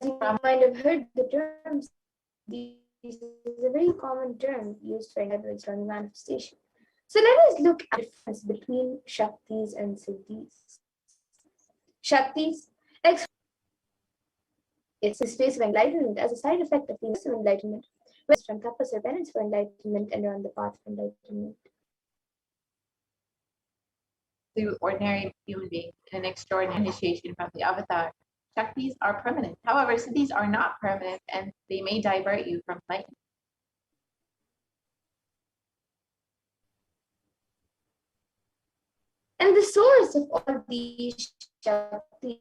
you might have heard the term, this is a very common term used for enlightenment on manifestation. So let us look at the difference between Shaktis and Siddhis. Shaktis, it's the space of enlightenment as a side effect of the of enlightenment, where from tapas or penance for enlightenment and on the path of enlightenment. To ordinary human beings in an extraordinary initiation from the avatar, Shaktis are permanent. However, Siddhis are not permanent and they may divert you from enlightenment. And the source of all these Shaktis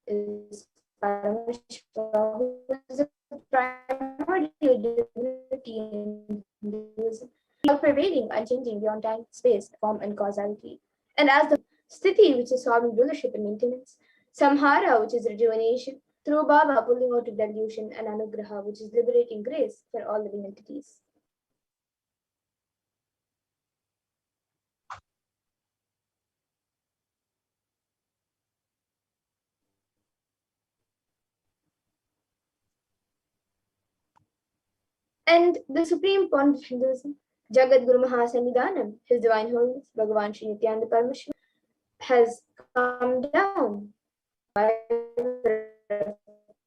is Paramashivoham, who is the primordial divinity in Hinduism, all-pervading, unchanging beyond time, space, form, and causality. And as the Sthiti, which is sovereign rulership and maintenance, Samhara, which is rejuvenation, through Baba, pulling out of delusion, and Anugraha, which is liberating grace for all living entities. And the supreme point of Hinduism, Jagat Guru Mahasannidhanam, His Divine Holiness, Bhagavan Sri Nithyananda Paramashivam, has come down by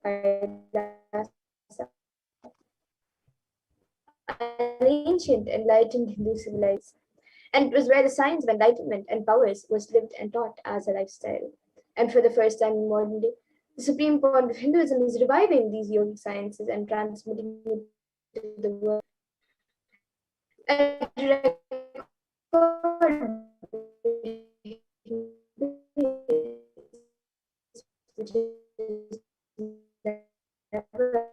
Kailasa, an ancient enlightened Hindu civilization, and it was where the science of enlightenment and powers was lived and taught as a lifestyle. And for the first time in modern day, the supreme point of Hinduism is reviving these yogic sciences and transmitting it to the world. And which is never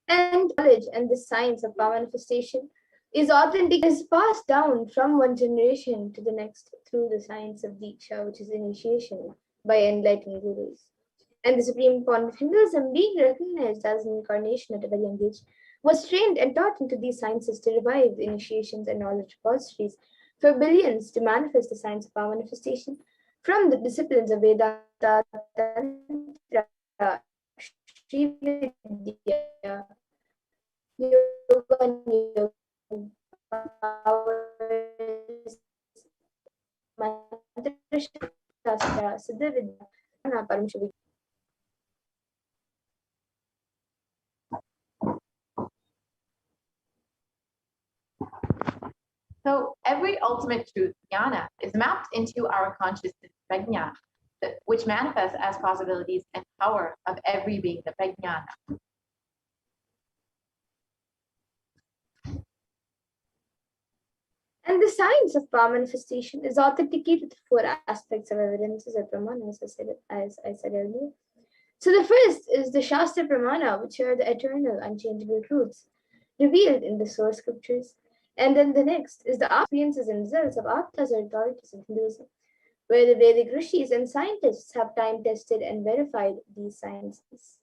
and knowledge and the science of power manifestation is authentic, is passed down from one generation to the next through the science of Diksha, which is initiation by enlightened gurus. And the supreme point of Hinduism, being recognized as an incarnation at a very young age, was trained and taught into these sciences to revive the initiations and knowledge repositories for billions to manifest the science of power manifestation from the disciplines of Vedanta, Tantra, Srividya, Yoga, and powers, Mantra Shastra, Siddhavidya, Paramashivoham. So every ultimate truth, jnana, is mapped into our consciousness, prajna, which manifests as possibilities and power of every being, the prajnana. And the science of power manifestation is authenticated through 4 aspects of evidences or pramana, as I said earlier. So the first is the Shastra Pramana, which are the eternal, unchangeable truths revealed in the source scriptures. And then the next is the experiences and results of Aptas or authorities of Hinduism, where the Vedic rishis and scientists have time tested and verified these sciences.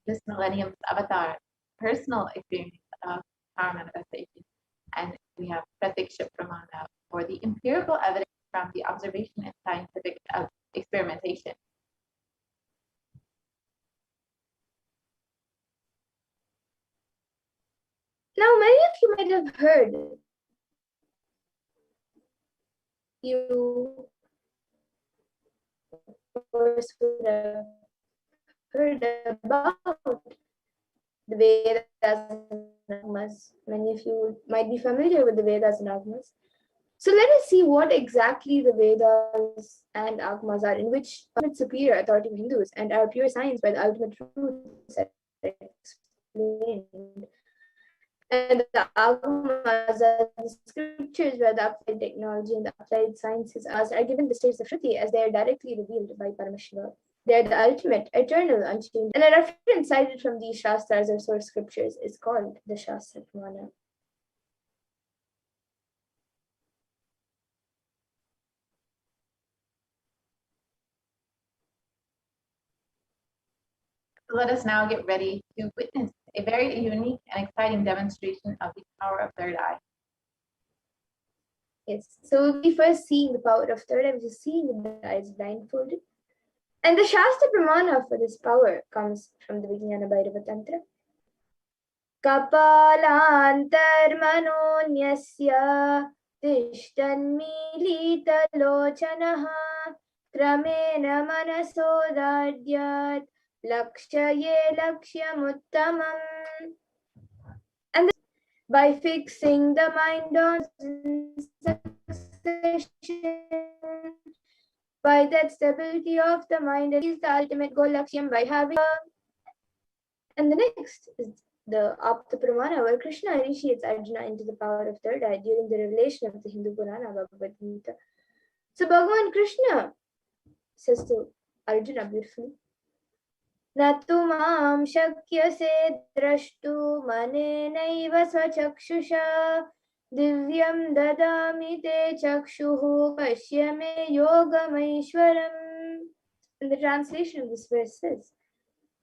This millennium's avatar, personal experience of power manifestation. And we have Pratiksha Pramana, or the empirical evidence from the observation and scientific experimentation. Now, many of you might have heard you of course would have heard about the Vedas and Agmas. Many of you might be familiar with the Vedas and Agmas. So let us see what exactly the Vedas and Agmas are, in which superior authority of Hindus and our pure science by the ultimate truths are explained. And the Agmas are the scriptures where the applied technology and the applied sciences are given the states of Shruti as they are directly revealed by Paramashiva. They are the ultimate, eternal, unchanged. And a reference cited from these Shastras or source scriptures is called the Shastra Pramana. Let us now get ready to witness a very unique and exciting demonstration of the power of third eye. Yes, so we'll be first seeing the power of third eye, which is seeing with the eyes blindfolded. And the Shastra Pramana for this power comes from the Vijnana Bhairava Tantra. Kapalantarmanonyasya tishthanmilitalochanaha kramena manasodadyat lakshye lakshyamuttamam. And by fixing the mind on succession, by that stability of the mind, is the ultimate goal lakshyam by having. And the next is the Apta Pramana, where Krishna initiates Arjuna into the power of third eye during the revelation of the Hindu Purana Bhagavad Gita. So Bhagavan Krishna says to Arjuna beautifully, Natu mam shakyase drashtu manenaiva swachakshusha divyam dadami te chakshuhu pashyame yogamaishwaram. And the translation of this verse says,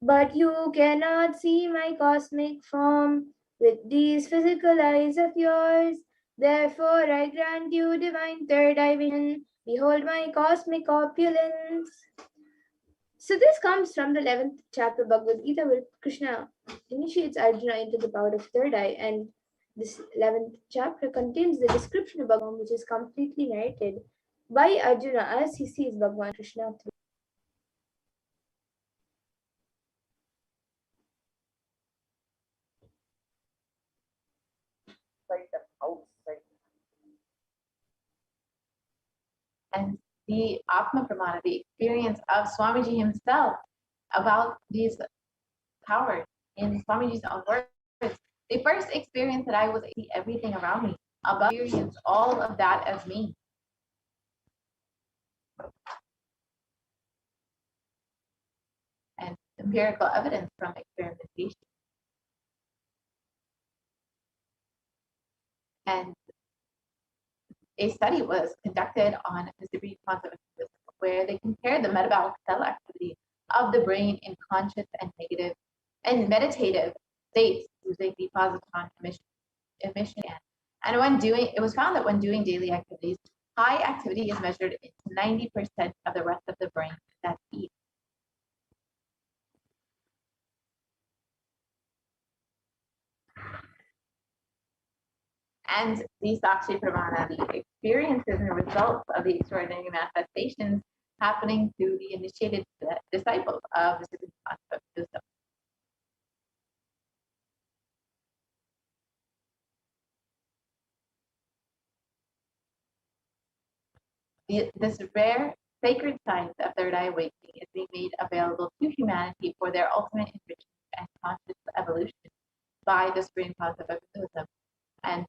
but you cannot see my cosmic form with these physical eyes of yours. Therefore, I grant you divine third eye vision. Behold my cosmic opulence. So this comes from the 11th chapter of Bhagavad Gita, where Krishna initiates Arjuna into the power of third eye. And this 11th chapter contains the description of Bhagavan, which is completely narrated by Arjuna as he sees Bhagavan Krishna through. And the Atma Pramana, the experience of Swamiji himself about these powers in Swamiji's own words. The first experience that I was see everything around me, about experience all of that as me. And empirical evidence from experimentation. And a study was conducted on the supreme concept of physics, where they compared the metabolic cell activity of the brain in conscious and negative and meditative states using the positron emission. And when doing, it was found that when doing daily activities, high activity is measured into 90% of the rest of the brain at peak. And the Sakshi Pramana, the experiences and results of the extraordinary manifestations happening to the initiated disciples of the supreme concept of wisdom. This rare sacred science of third eye awakening is being made available to humanity for their ultimate enrichment and conscious evolution by the supreme concept of wisdom. And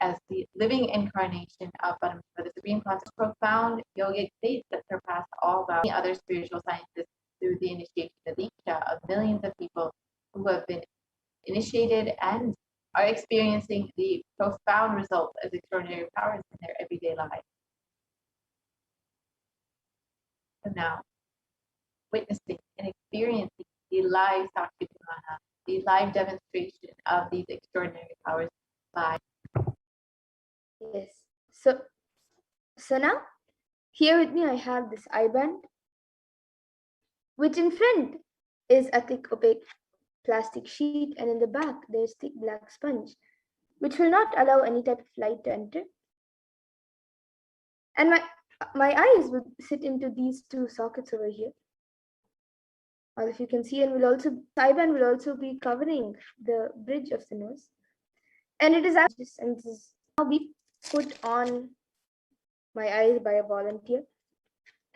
as the living incarnation of Paramashivoham, the supreme concept, profound yogic states that surpass all other spiritual sciences through the initiation of Diksha of millions of people who have been initiated and are experiencing the profound results as extraordinary powers in their everyday lives. So now, witnessing and experiencing the live Sakshi Pramana, the live demonstration of these extraordinary powers by. Yes. So now, here with me I have this eye band, which in front is a thick opaque plastic sheet, and in the back there's thick black sponge, which will not allow any type of light to enter. And my eyes would sit into these two sockets over here. Or if you can see, and eye band will also be covering the bridge of the nose. And it is and this is now be put on my eyes by a volunteer.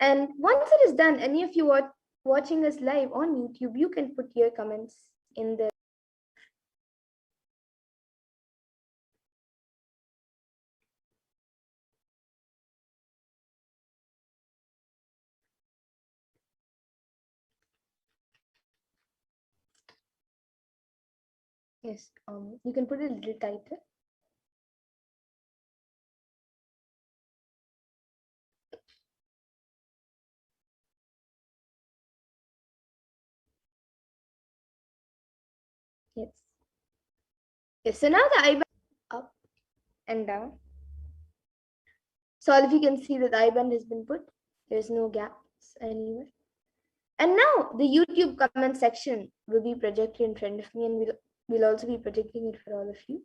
And once it is done, any of you are watching us live on YouTube, you can put your comments in the yes, you can put it a little tighter. Yes. Yes. So now the eye band up and down. So all of you can see that the eye band has been put. There's no gaps anywhere. And now the YouTube comment section will be projected in front of me, and we'll also be projecting it for all of you.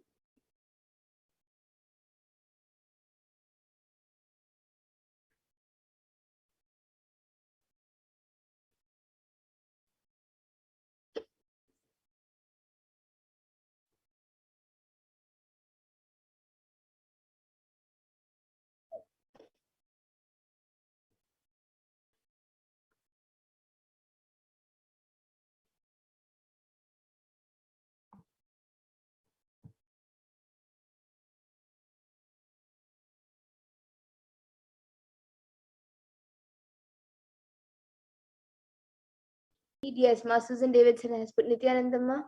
Yes, Ma Susan Davidson has put Nithyanandama.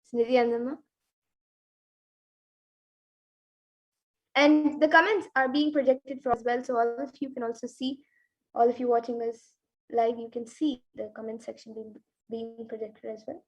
It's Nithyanandama. And the comments are being projected for as well, so all of you can also see, all of you watching us live, you can see the comment section being projected as well.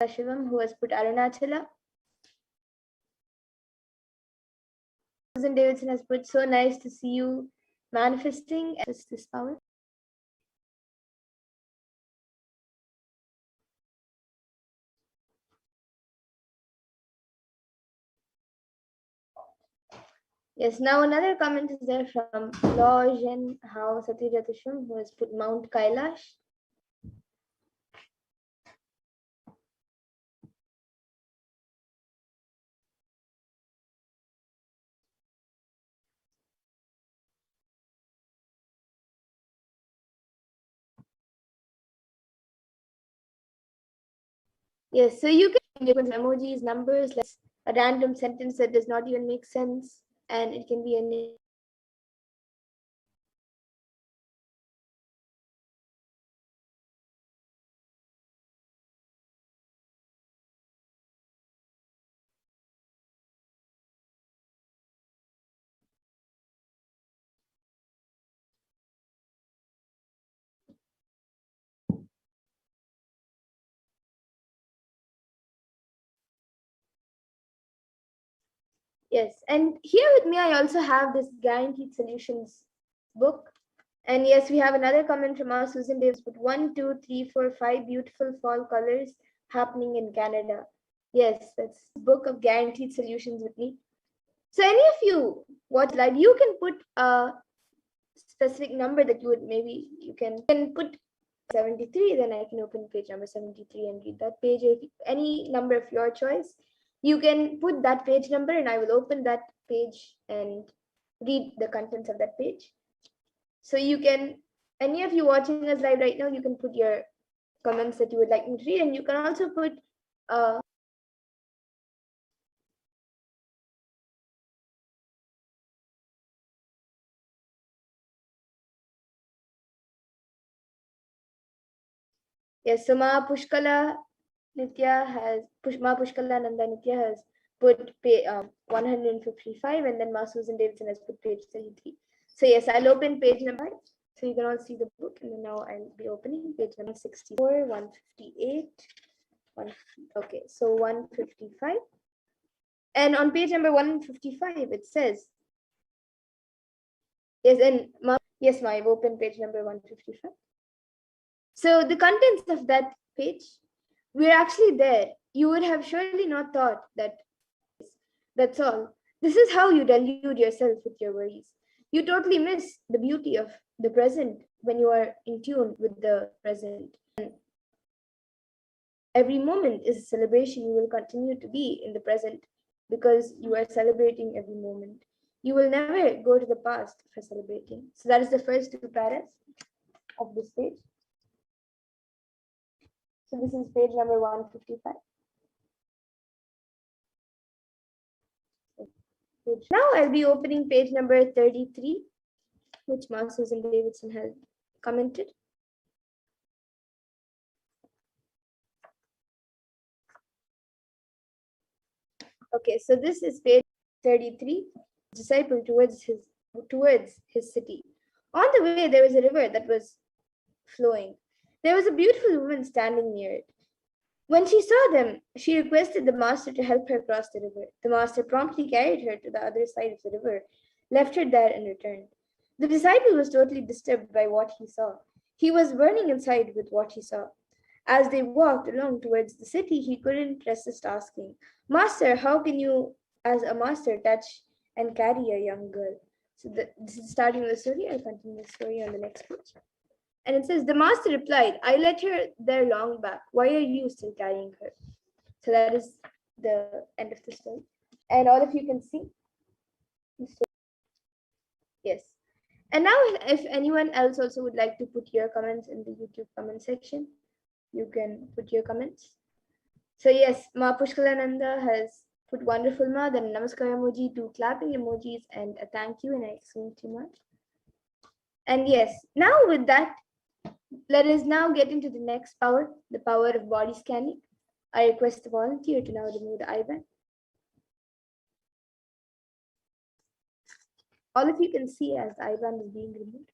Shivam, who has put Arunachala. Susan Davidson has put, so nice to see you manifesting this power. Yes, now another comment is there from Lojen Hao Satyajatusham, who has put Mount Kailash. Yes, so you can use emojis, numbers, like a random sentence that does not even make sense, and it can be any. Yes, and here with me, I also have this Guaranteed Solutions book. And yes, we have another comment from our Susan Davis, but 1, 2, 3, 4, 5 beautiful fall colors happening in Canada. Yes, that's book of Guaranteed Solutions with me. So any of you watch live, you can put a specific number that you would maybe you can put 73, then I can open page number 73 and read that page. If any number of your choice, you can put that page number and I will open that page and read the contents of that page. So you can, any of you watching us live right now, you can put your comments that you would like me to read, and you can also put yes, so Ma Pushkala Nitya has Ma Pushkala Nanda Nitya has put 155, and then Ma Susan Davidson has put page 33. So yes, I'll open page number 5, so you can all see the book, and then now I'll be opening page number 64, 158, okay, so 155. And on page number 155, it says, yes, and yes, I've opened page number 155. So the contents of that page, we're actually there. You would have surely not thought that that's all. This is how you delude yourself with your worries. You totally miss the beauty of the present when you are in tune with the present. And every moment is a celebration. You will continue to be in the present because you are celebrating every moment. You will never go to the past for celebrating. So that is the first 2 paras of this page. So this is page number 155. Now I'll be opening page number 33, which Ma Susan Davidson has commented. Okay, so this is page 33, disciple towards his city. On the way, there was a river that was flowing. There was a beautiful woman standing near it. When she saw them, she requested the master to help her cross the river. The master promptly carried her to the other side of the river, left her there, and returned. The disciple was totally disturbed by what he saw. He was burning inside with what he saw. As they walked along towards the city, he couldn't resist asking, Master, how can you, as a master, touch and carry a young girl? So this is starting the story. I'll continue the story on the next page. And it says, the master replied, I let her there long back. Why are you still carrying her? So that is the end of the story. And all of you can see the story. Yes. And now, if anyone else also would like to put your comments in the YouTube comment section, you can put your comments. So yes, Ma Pushkalananda has put wonderful Ma, then Namaskar emoji, two clapping emojis, and a thank you and an exclamation mark. And yes, now with that, let us now get into the next power, the power of body scanning. I request the volunteer to now remove the IBAN. All of you can see as the IBAN is being removed.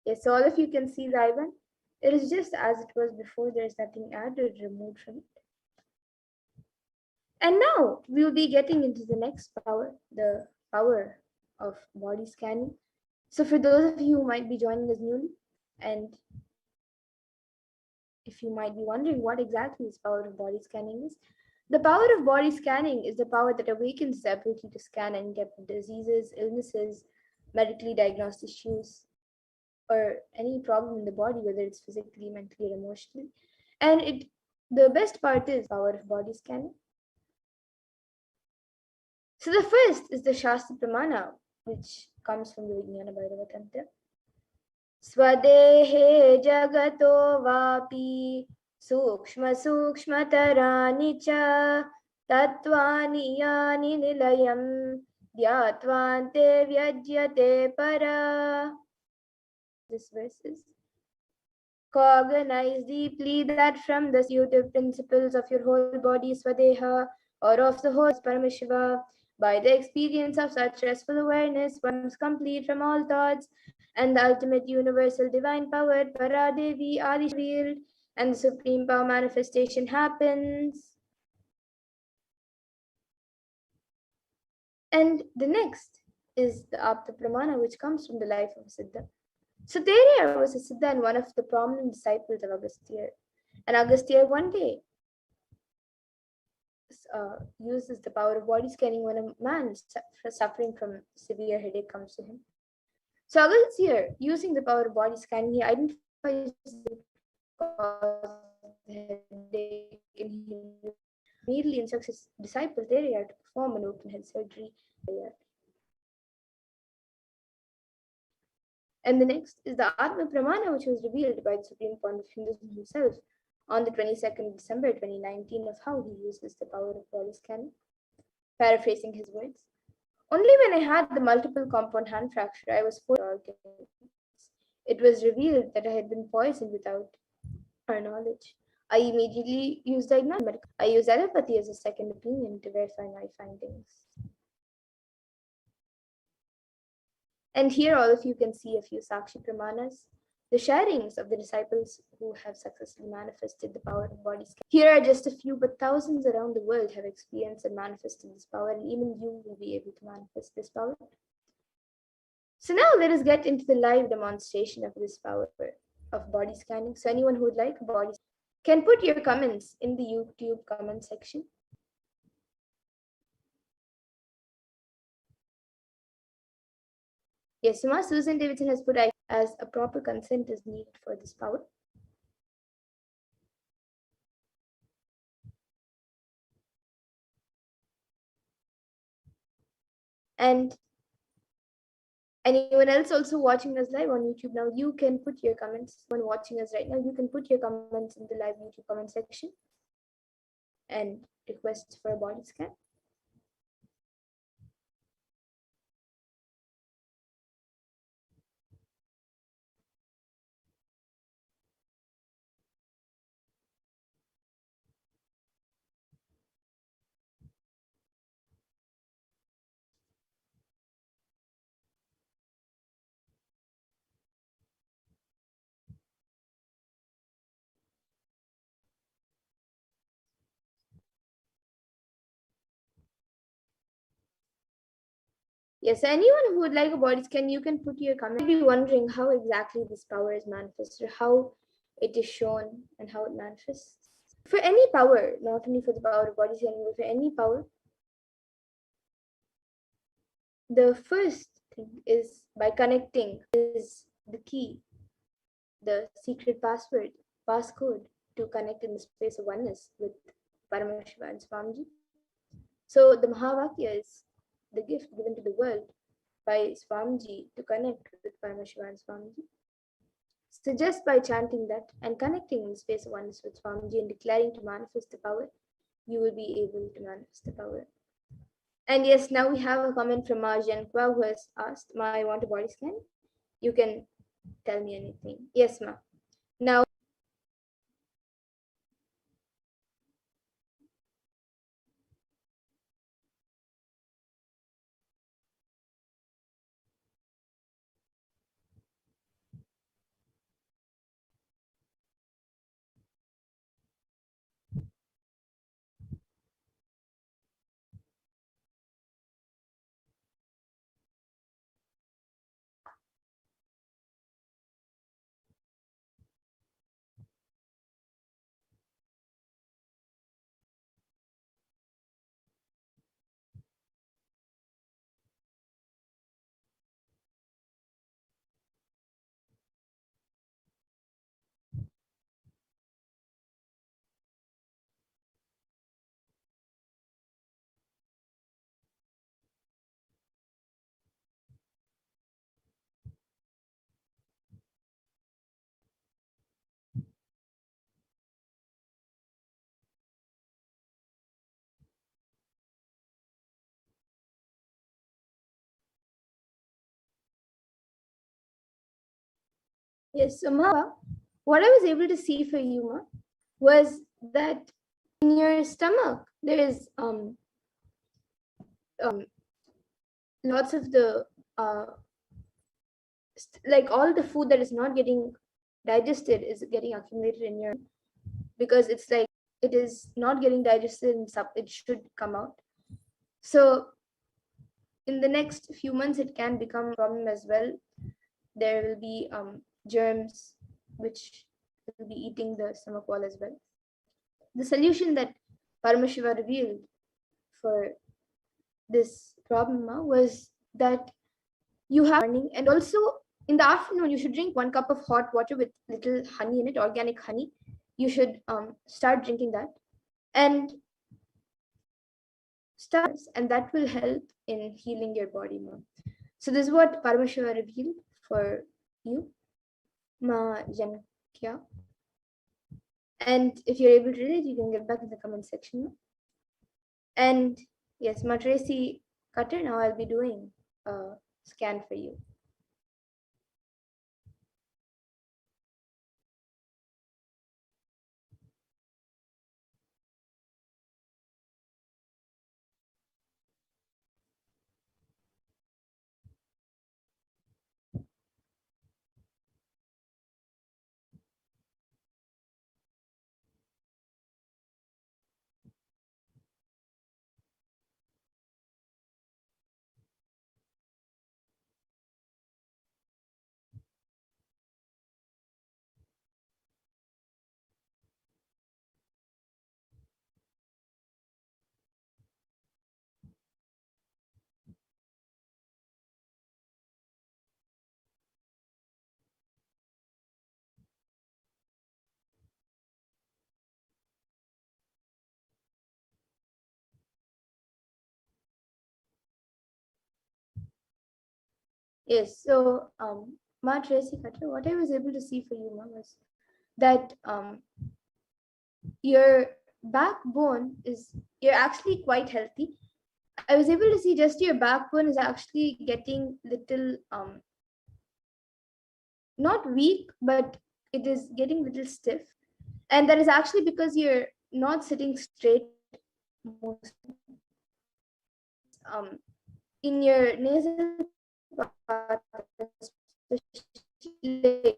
Yes, so all of you can see the IBAN. It is just as it was before, there is nothing added or removed from it. And now we will be getting into the next power, the power of body scanning. So for those of you who might be joining us newly, and if you might be wondering what exactly this power of body scanning is, the power of body scanning is the power that awakens the ability to scan and get diseases, illnesses, medically diagnosed issues, or any problem in the body, whether it's physically, mentally, or emotionally. And the best part is power of body scanning. So the first is the Shastra Pramana, which comes from the Vijnana Bhairava Tantra. Swadehe jagato vapi sukshma sukshmatarani cha tattvani yani nilayam dhyatvante vyajyate para. This verse is: cognize deeply that from the intuitive principles of your whole body, Swadeha, or of the whole Paramashiva, by the experience of such restful awareness, one is complete from all thoughts, and the ultimate universal divine power, Paradevi, Adi revealed, and the supreme power manifestation happens. And the next is the Apta Pramana, which comes from the life of Siddha. So Terya was a Siddha and one of the prominent disciples of Agastya. And Agastya one day uses the power of body scanning when a man suffering from severe headache comes to him. So Agastya, using the power of body scanning, he identifies the cause of the headache and he immediately instructs his disciple Terya to perform an open head surgery. And the next is the Atma Pramana, which was revealed by the Supreme Point of Hinduism himself on the 22nd of December 2019, of how he uses the power of body scanning. Paraphrasing his words: only when I had the multiple compound hand fracture, I was forced organs. It was revealed that I had been poisoned without our knowledge. I immediately used diagnostic. I used allopathy as a second opinion to verify my findings. And here all of you can see a few Sakshi Pramanas, the sharings of the disciples who have successfully manifested the power of body scanning. Here are just a few, but thousands around the world have experienced and manifested this power, and even you will be able to manifest this power. So now let us get into the live demonstration of this power of body scanning. So anyone who would like a body can put your comments in the YouTube comment section. Yes, Suma Susan Davidson has put as a proper consent is needed for this power. And anyone else also watching us live on YouTube now, you can put your comments. When watching us right now, you can put your comments in the live YouTube comment section. and request for a body scan. Yes, anyone who would like a body scan, you can put your comment. You might be wondering how exactly this power is manifested, how it is shown, and how it manifests. For any power, not only for the power of body scanning, but for any power, the first thing is by connecting is the key, the secret password, passcode to connect in the space of oneness with Paramashiva and Swamiji. So the Mahavakya is the gift given to the world by Swamiji to connect with Paramashiva and Swamiji. So just by chanting that and connecting in the space of oneness with Swamiji and declaring to manifest the power, you will be able to manifest the power. And yes, now we have a comment from Jenkwa who has asked, Ma, I want a body scan. You can tell me anything. Yes, Ma. Now, yes, so Ma, what I was able to see for you, Ma, was that in your stomach there is um lots of the like all the food that is not getting digested is getting accumulated in your, because it's like it is not getting digested and it should come out. So in the next few months it can become a problem as well. There will be germs which will be eating the stomach wall as well. The solution that Paramashiva revealed for this problem was that you have morning, and also in the afternoon you should drink 1 cup of hot water with little honey in it, organic honey. You should start drinking that and stars, and that will help in healing your body more. So this is what Paramashiva revealed for you, Ma Jankya. And if you're able to read it, you can get back in the comment section. And yes, Ma Tracy Cutter, now I'll be doing a scan for you. Yes, so Ma Tracy Cutter, what I was able to see for you, Ma, was that your backbone is, you're actually quite healthy. I was able to see just your backbone is actually getting little not weak, but it is getting little stiff. And that is actually because you're not sitting straight most of the time. In your nasal part, especially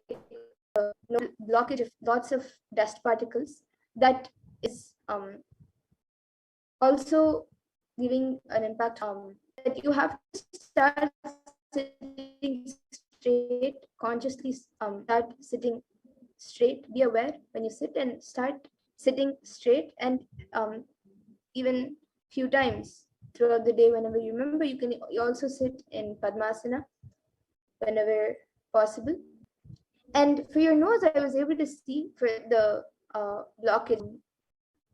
blockage of lots of dust particles, that is also giving an impact that you have to start sitting straight consciously, start sitting straight, be aware when you sit and start sitting straight, and um, even few times throughout the day whenever you remember. You can also sit in Padmasana whenever possible. And for your nose, I was able to see for the blockage,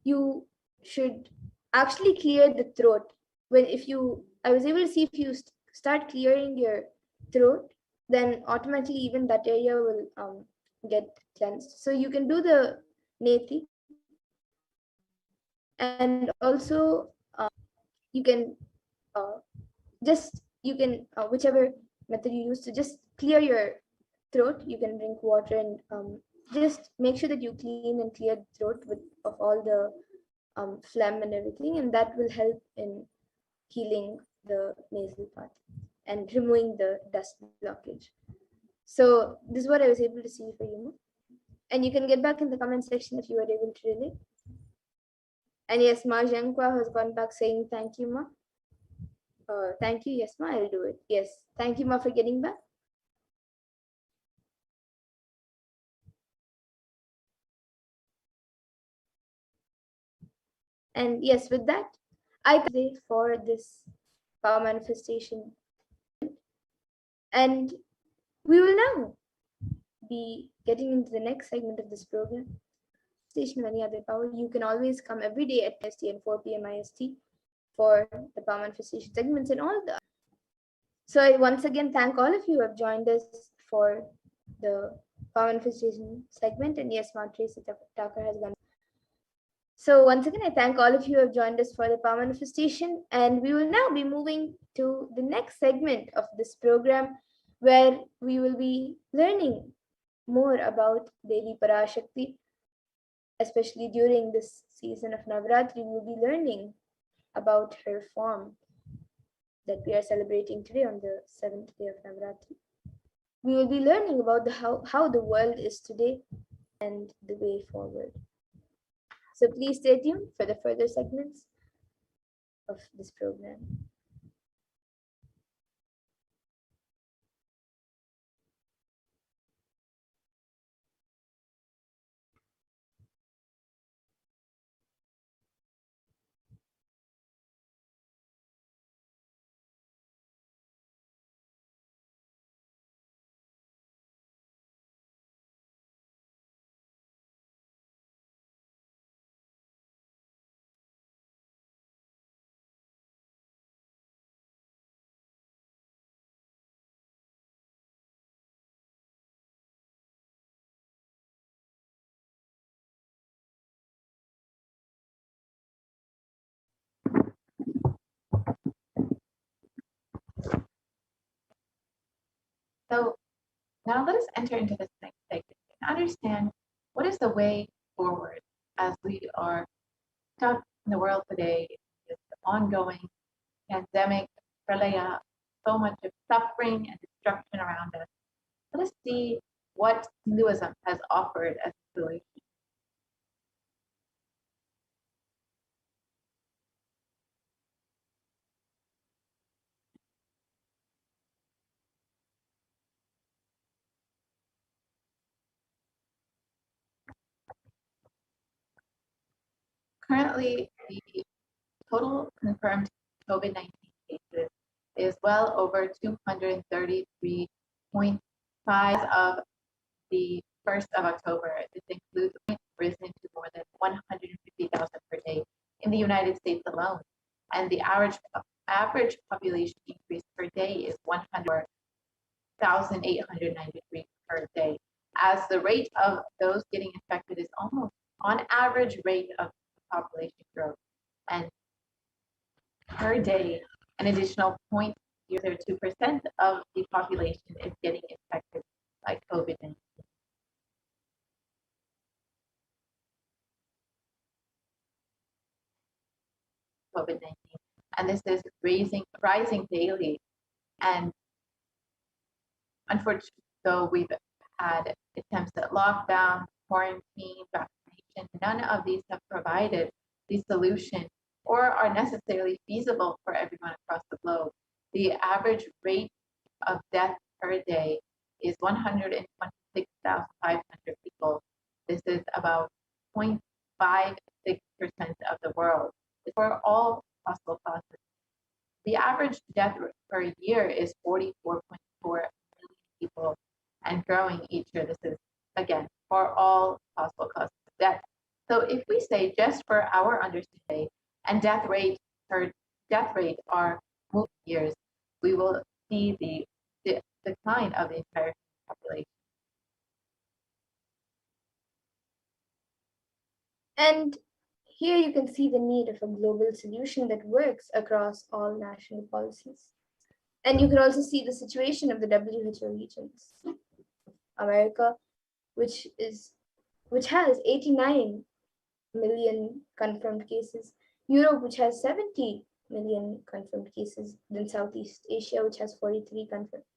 you should actually clear the throat. When if you I was able to see if you start clearing your throat, then automatically even that area will get cleansed. So you can do the neti, and also you can just you can whichever method you use to just clear your throat. You can drink water and just make sure that you clean and clear the throat with of all the phlegm and everything, and that will help in healing the nasal part and removing the dust blockage. So this is what I was able to see for you. And you can get back in the comment section if you were able to relate. And yes, Ma Zhengqua has gone back saying thank you, Ma. Thank you. Yes, Ma, I'll do it. Yes. Thank you, Ma, for getting back. And yes, with that, I thank you for this power manifestation. And we will now be getting into the next segment of this program. Station of any other power. You can always come every day at IST and 4 p.m. IST for the power manifestation segments and all the. So I once again thank all of you who have joined us for the power manifestation segment. And yes, Mount Tracy Tucker has gone. So once again, I thank all of you who have joined us for the power manifestation, and we will now be moving to the next segment of this program, where we will be learning more about Devi Parashakti, especially during this season of Navaratri. We will be learning about her form that we are celebrating today on the 7th day of Navaratri. We will be learning about how the world is today and the way forward. So please stay tuned for the further segments of this program. So now let us enter into this next segment and understand what is the way forward as we are stuck in the world today, this ongoing pandemic, pralaya, so much of suffering and destruction around us. Let us see what Hinduism has offered as a solution. Currently, the total confirmed COVID-19 cases is well over 233.5 of the 1st of October. This includes risen to more than 150,000 per day in the United States alone. And the average population increase per day is 100,893 per day, as the rate of those getting infected is almost on average rate of per day, an additional 0.02% of the population is getting infected by COVID-19. And this is rising daily. And unfortunately, though we've had attempts at lockdown, quarantine, vaccination, none of these have provided the solution or are necessarily feasible for everyone across the globe. The average rate of death per day is 126,500 people. This is about 0.56% of the world. For all possible causes. The average death per year is 44.4 million people and growing each year. This is, again, for all possible causes of death. So if we say just for our understanding and death rate are moving years, we will see the decline of the entire population. And here you can see the need of a global solution that works across all national policies. And you can also see the situation of the WHO regions. America, which has 89 million confirmed cases, Europe, which has 70 million confirmed cases, then Southeast Asia, which has 43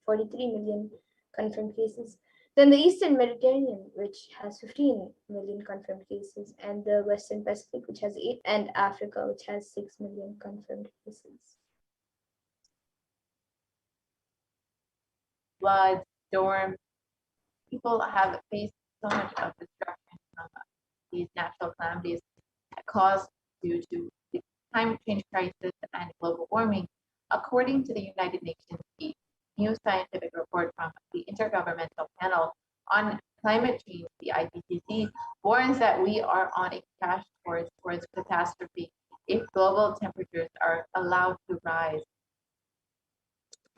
million confirmed cases, then the Eastern Mediterranean, which has 15 million confirmed cases, and the Western Pacific, which has 8, and Africa, which has 6 million confirmed cases. Floods, storms, people have faced so much of destruction from these natural calamities caused due to the climate change crisis and global warming. According to the United Nations, the new scientific report from the Intergovernmental Panel on Climate Change, the IPCC, warns that we are on a crash course towards catastrophe if global temperatures are allowed to rise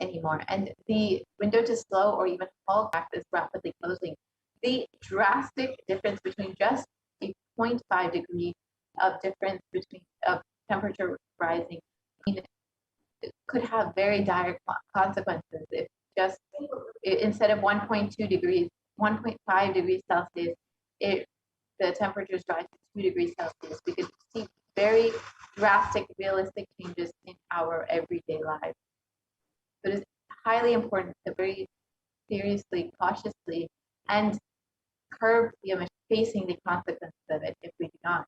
anymore. And the window to slow or even halt back is rapidly closing. The drastic difference between just a 0.5 degree of difference of temperature rising could have very dire consequences if just instead of 1.2 degrees, 1.5 degrees Celsius, the temperatures rise to 2 degrees Celsius. We could see very drastic, realistic changes in our everyday lives. So it is highly important to very seriously, cautiously, and curb the emission, facing the consequences of it if we do not.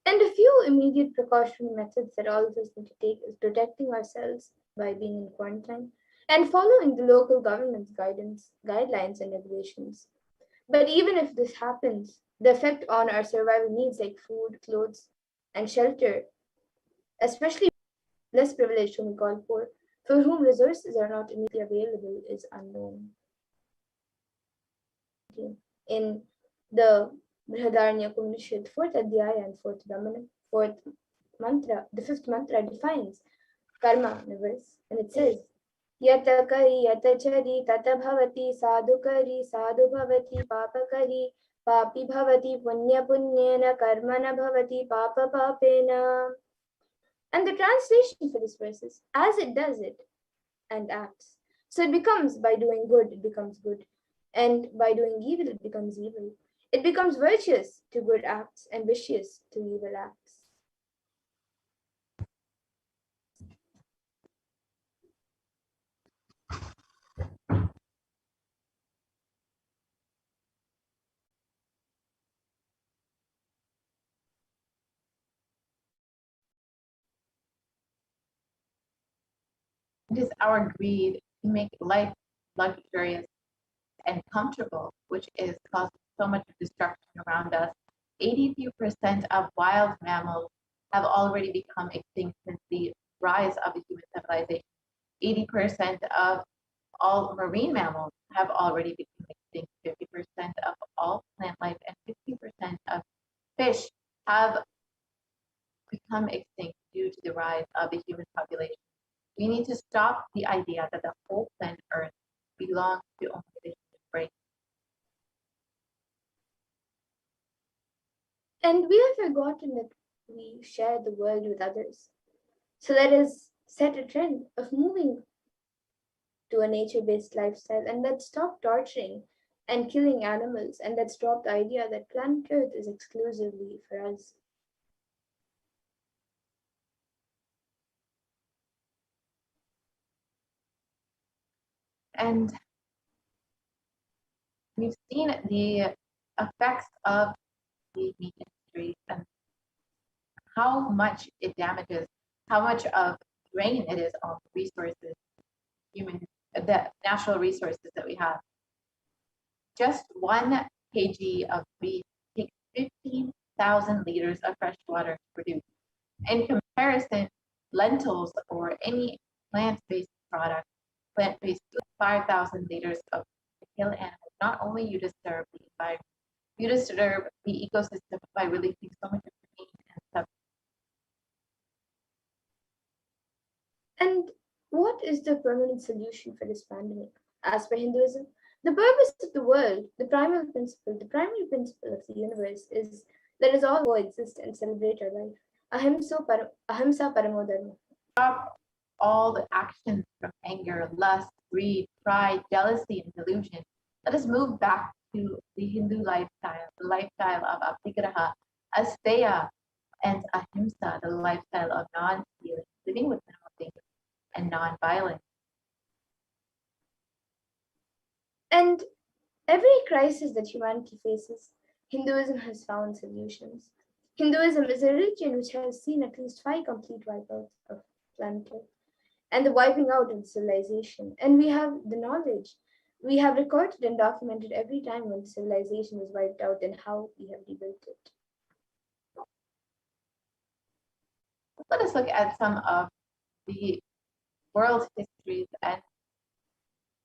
And a few immediate precautionary methods that all of us need to take is protecting ourselves by being in quarantine and following the local government's guidelines and regulations. But even if this happens, the effect on our survival needs like food, clothes, and shelter, especially less privileged whom we call poor, for whom resources are not immediately available, is unknown. In the Brihadaranya Upanishad, 4th Adhyaya and 4th Brahmana, 4th mantra, the 5th mantra defines karma in a verse, and it says, Yata kari, yata chari, tata bhavati, sadhu bhavati, papa kari, papi bhavati, punya punyena, karmana bhavati, papa papena. And the translation for this verse is, as it does it and acts. So it becomes, by doing good, it becomes good. And by doing evil, it becomes evil. It becomes virtuous to good acts and vicious to evil acts. It is our greed to make life luxurious and comfortable, which is causing so much destruction around us. 82% of wild mammals have already become extinct since the rise of the human civilization. 80% of all marine mammals have already become extinct. 50% of all plant life and 50% of fish have become extinct due to the rise of the human population. We need to stop the idea that the whole planet Earth belongs to only the human race. And we have forgotten that we share the world with others. So let us set a trend of moving to a nature based lifestyle, and let's stop torturing and killing animals, and let's drop the idea that planet Earth is exclusively for us. And we've seen the effects of the meat industry and how much it damages, how much of drain it is on resources, human, the natural resources that we have. Just 1 kg of beef takes 15,000 liters of fresh water to produce. In comparison, lentils or any plant-based product, plant-based 5,000 liters of kill animals. Not only you disturb the environment, you disturb the ecosystem by releasing so much pain and stuff. And what is the permanent solution for this pandemic? As per Hinduism, the purpose of the world, the primary principle of the universe is let us all coexist and celebrate our life. Ahimsa Paramo Dharma. Stop all the actions from anger, lust, greed, pride, jealousy, and delusion. Let us move back to the Hindu lifestyle, the lifestyle of aptigraha, asteya, and ahimsa, the lifestyle of non-stealing, living with minimal things, and non-violence. And every crisis that humanity faces, Hinduism has found solutions. Hinduism is a religion which has seen at least 5 complete wipeouts of planet Earth and the wiping out of civilization. And we have the knowledge. We have recorded and documented every time when civilization was wiped out and how we have rebuilt it. Let us look at some of the world histories and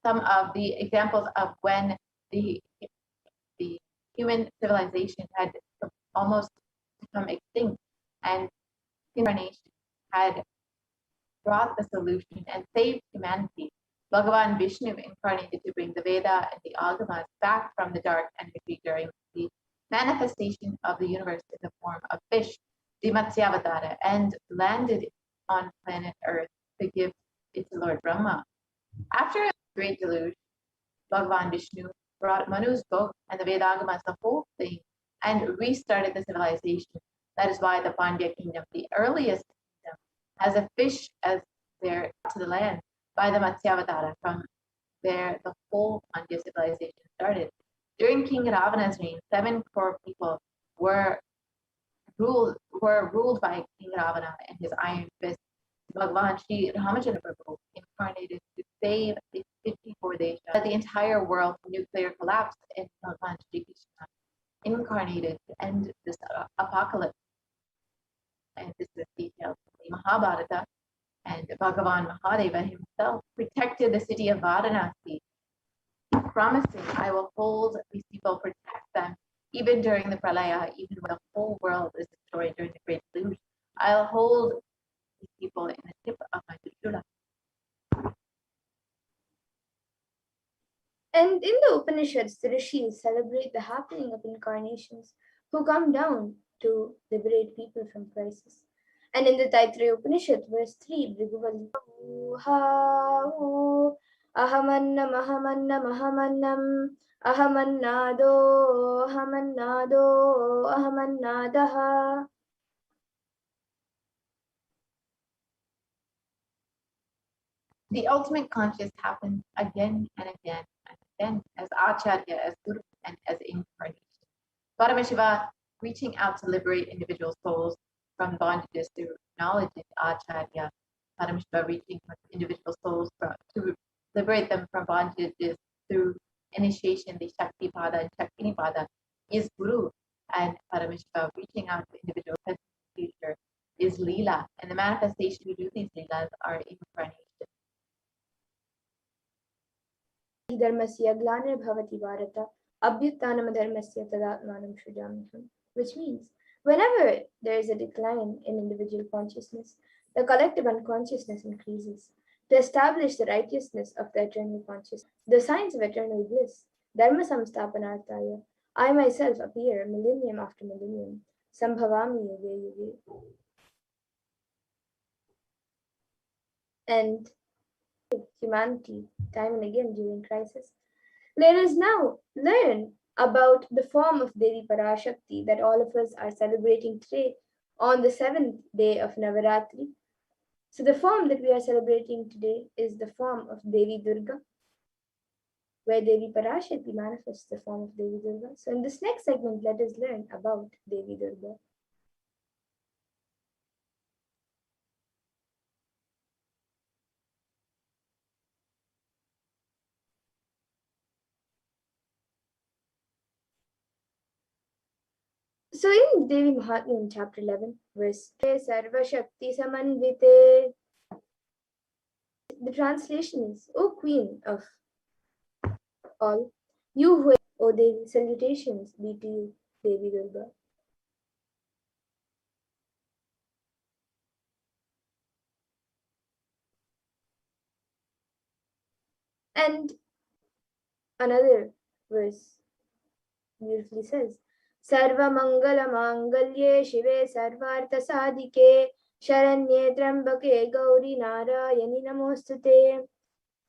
some of the examples of when the human civilization had almost become extinct and incarnation had brought the solution and saved humanity. Bhagavan Vishnu incarnated to bring the Veda and the Agamas back from the dark energy during the manifestation of the universe in the form of fish, the Matsyavatara, and landed on planet Earth to give it to Lord Brahma. After a great deluge, Bhagavan Vishnu brought Manu's book and the Vedagamas, the whole thing, and restarted the civilization. That is why the Pandya kingdom, the earliest kingdom, has a fish as their to the land by the Matsyavatara. From there, the whole Pandya civilization started. During King Ravana's reign, 7 crore people were ruled by King Ravana and his iron fist. Bhagavan Sri Ramachandra Prabhu incarnated to save the 54 Desha. The entire world from nuclear collapse, and Bhagavan Sri Krishna incarnated to end this apocalypse. And this is detailed in the Mahabharata. And Bhagavan Mahadeva himself protected the city of Varanasi, promising, I will hold these people, protect them, even during the Pralaya, even when the whole world is destroyed during the Great Deluge. I'll hold these people in the tip of my Trishula. And in the Upanishads, the rishis celebrate the happening of incarnations who come down to liberate people from crisis. And in the Taittiriya Upanishad, verse 3, Briguvali, Ahamannam, Ahamannam, Ahamannam, Ahamannado, Ahamannado, Ahamannadaha. The ultimate conscious happens again and again and again as Acharya, as Guru, and as incarnation. Paramashiva reaching out to liberate individual souls from bondages through knowledge is Acharya. Paramashiva reaching individual souls to liberate them from bondages through initiation, the Shakti Pada and Shakti Pada is Guru. And Paramashiva reaching out to individuals in the future is Leela. And the manifestation to do these Leelas are incarnation. Dharmasya glanir bhavati bharata abhyuttanam dharmasya tadatmanam shrujamiham, which means whenever there is a decline in individual consciousness, the collective unconsciousness increases. To establish the righteousness of the eternal consciousness, the science of eternal bliss, dharma samstapanarthaya, I myself appear millennium after millennium, Sambhavami Yuge Yuge. And humanity, time and again during crisis. Let us now learn about the form of Devi Parashakti that all of us are celebrating today on the seventh day of Navaratri. So, the form that we are celebrating today is the form of Devi Durga, where Devi Parashakti manifests the form of Devi Durga. So, in this next segment, let us learn about Devi Durga. So in Devi Mahatmyam, chapter 11, verse Sarva Shakti Samanvite, the translation is, O Queen of all, you who, O Devi, salutations be to you, Devi Durga. And another verse beautifully says, Sarva Mangala Mangalye Shive Sarvartha Sadike Sharanye Trambake Gauri Narayani Namostute,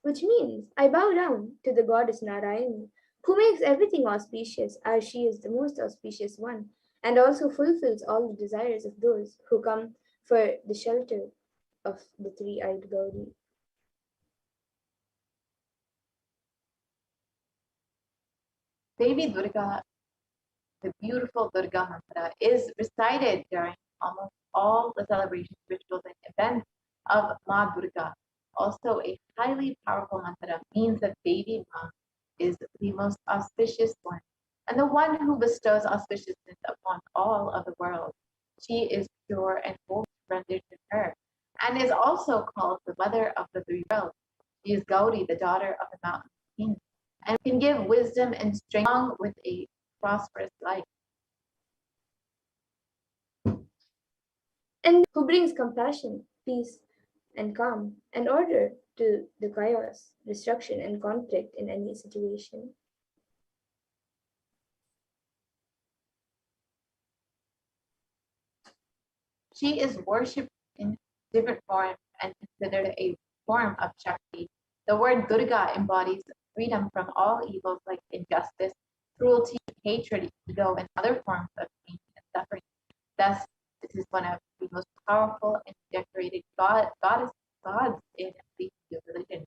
which means, I bow down to the goddess Narayani, who makes everything auspicious, as she is the most auspicious one, and also fulfills all the desires of those who come for the shelter of the three-eyed Gauri. Devi Durga, the beautiful Durga mantra, is recited during almost all the celebrations, rituals, and events of Ma Durga. Also, a highly powerful mantra means that Devi Ma is the most auspicious one and the one who bestows auspiciousness upon all of the world. She is pure and wholly surrendered to her and is also called the mother of the three worlds. She is Gauri, the daughter of the mountain king, and can give wisdom and strength along with a prosperous life. And who brings compassion, peace, and calm, and order to the chaos, destruction, and conflict in any situation. She is worshipped in different forms and considered a form of Shakti. The word Durga embodies freedom from all evils like injustice, cruelty, hatred, ego, and other forms of pain and suffering. Thus, this is one of the most powerful and decorated gods in the Hindu religion.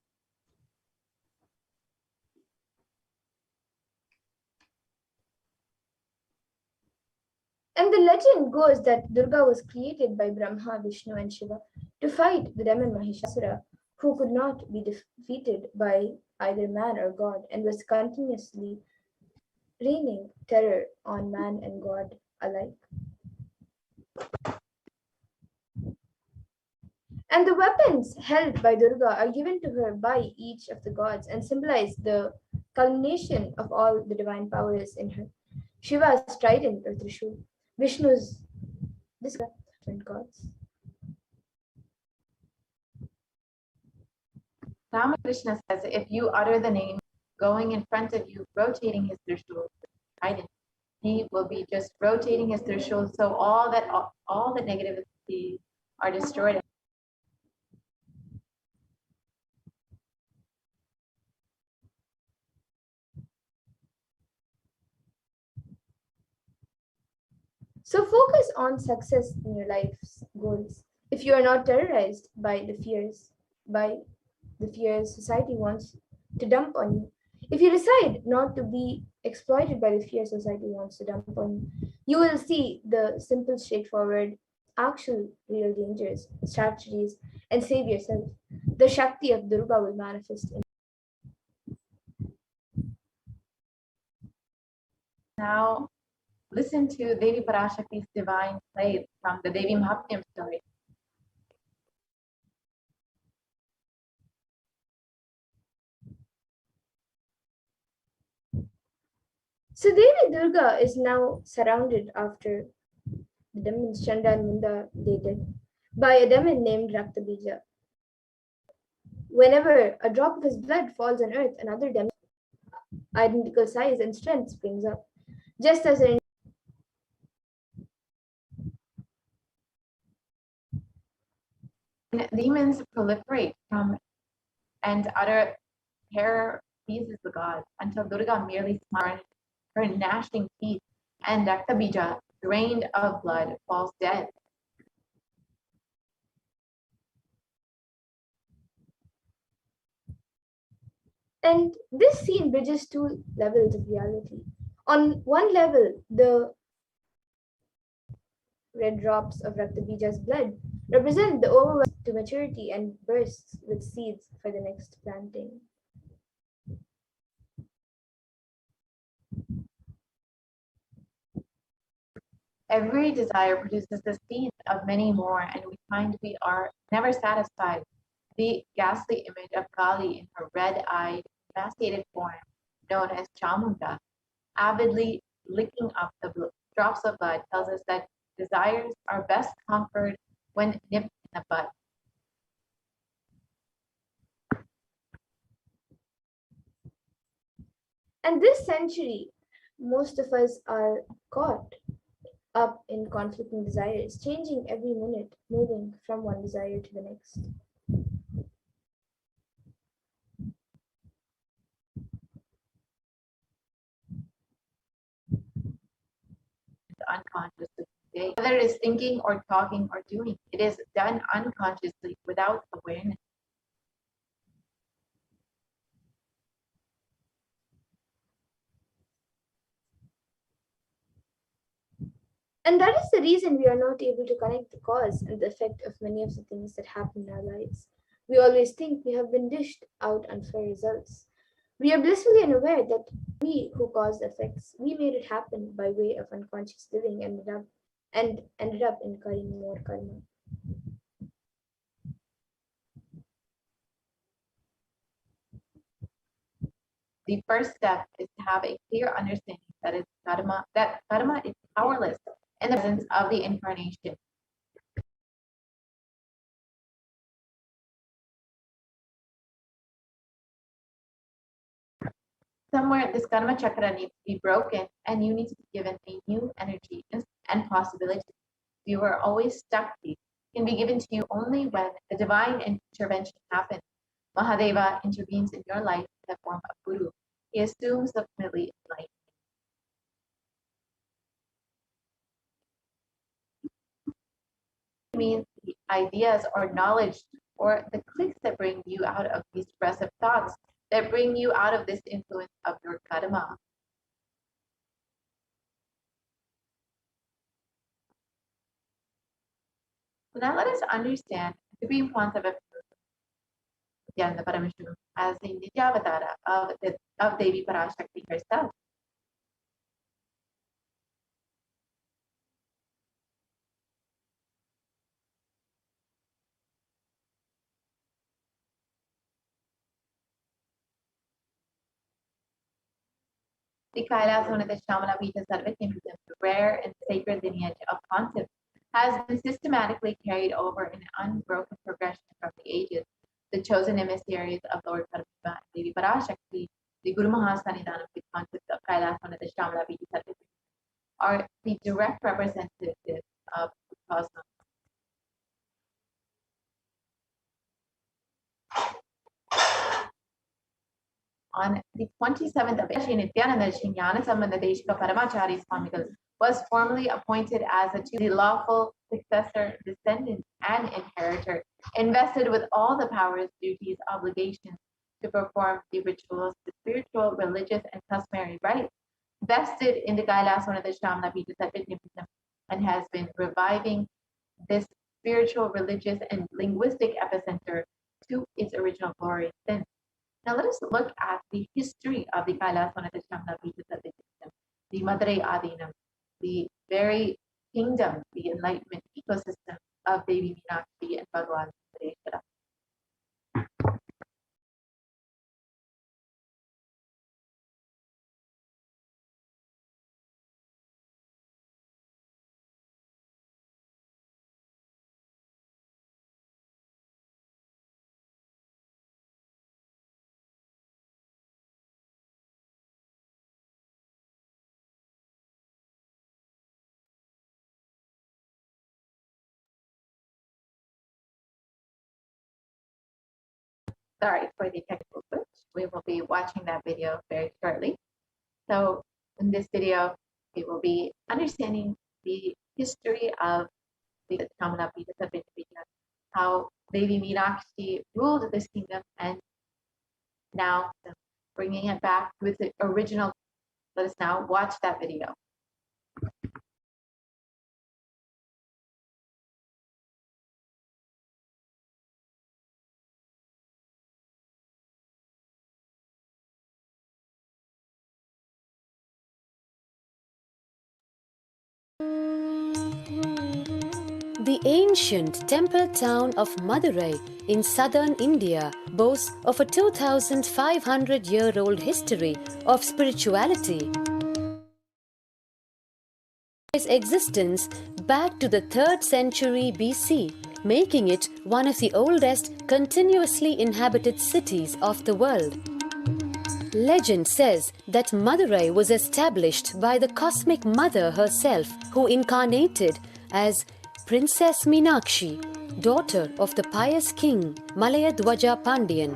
And the legend goes that Durga was created by Brahma, Vishnu, and Shiva to fight the demon Mahishasura, who could not be defeated by either man or God and was continuously raining terror on man and God alike. And the weapons held by Durga are given to her by each of the gods and symbolize the culmination of all the divine powers in her. Shiva's trident or Trishul, Vishnu's different gods. Ramakrishna says if you utter the name going in front of you, rotating his Trishul, trident, he will be just rotating his Trishul so all the negativity are destroyed. So focus on success in your life's goals. If you are not terrorized by the fears society wants to dump on you, if you decide not to be exploited by the fear society wants to dump on you, you will see the simple, straightforward, actual, real dangers, strategies, and save yourself. The Shakti of Durga will manifest in. Now, listen to Devi Parashakti's divine play from the Devi Mahatmyam story. So Devi Durga is now surrounded after the demons Chanda and Munda they did by a demon named Raktabija. Whenever a drop of his blood falls on earth, another demon, identical size and strength, springs up. Just as an And demons proliferate from and utter terror seizes the god until Durga merely smiles her gnashing teeth and Raktabija, drained of blood, falls dead. And this scene bridges two levels of reality. On one level, the red drops of Raktabija's blood represent the overwhelm to maturity and bursts with seeds for the next planting. Every desire produces the seeds of many more, and we find we are never satisfied. The ghastly image of Kali in her red-eyed, emaciated form, known as Chamunda, avidly licking up the drops of blood, tells us that desires are best conquered when nipped in the bud. And this century, most of us are caught up in conflicting desires, changing every minute, moving from one desire to the next. Unconsciously today. Whether it is thinking or talking or doing, it is done unconsciously without awareness. And that is the reason we are not able to connect the cause and the effect of many of the things that happen in our lives. We always think we have been dished out unfair results. We are blissfully unaware that we who caused the effects, we made it happen by way of unconscious living and ended up incurring more karma. The first step is to have a clear understanding that karma is powerless in the presence of the incarnation. Somewhere this karma chakra needs to be broken and you need to be given a new energy and possibility. You are always stuck. These can be given to you only when the divine intervention happens. Mahadeva intervenes in your life in the form of Guru. He assumes ultimately enlightenment. It means the ideas or knowledge or the clicks that bring you out of these depressive thoughts, that bring you out of this influence of your karma. So now let us understand the supreme concept of Nithyananda Paramashivam as the Nityavatara of Devi Parashakti herself. The Kailasa Nithyananda Paramashivam, the rare and sacred lineage of pontiffs, has been systematically carried over in unbroken progression from the ages. The chosen emissaries of Lord Paramashiva and Devi Parashakti, the Guru Mahasannidhanam, the pontiffs of Kailasa Nithyananda are the direct representatives of the cosmos. On the 27th of April, Nithyananda Jnana Sambandha Deshika Paramachari Swamigal was formally appointed as the lawful successor, descendant, and inheritor, invested with all the powers, duties, obligations to perform the rituals, the spiritual, religious, and customary rites vested in the Kailasa and has been reviving this spiritual, religious, and linguistic epicenter to its original glory since. Now let us look at the history of the Kailasa the Madurai Adinam, the very kingdom, the enlightenment ecosystem of Devi Meenakshi and Bhagwan Sureshwara. Sorry for the technical glitch. We will be watching that video very shortly. So in this video, we will be understanding the history of the Kamala Pita Sabinapita, how Devi Meenakshi ruled this kingdom, and now bringing it back with the original. Let us now watch that video. The ancient temple town of Madurai in southern India boasts of a 2,500-year-old history of spirituality. Its existence back to the 3rd century BC, making it one of the oldest continuously inhabited cities of the world. Legend says that Madurai was established by the cosmic mother herself, who incarnated as Princess Meenakshi, daughter of the pious king Malayadwaja Pandian.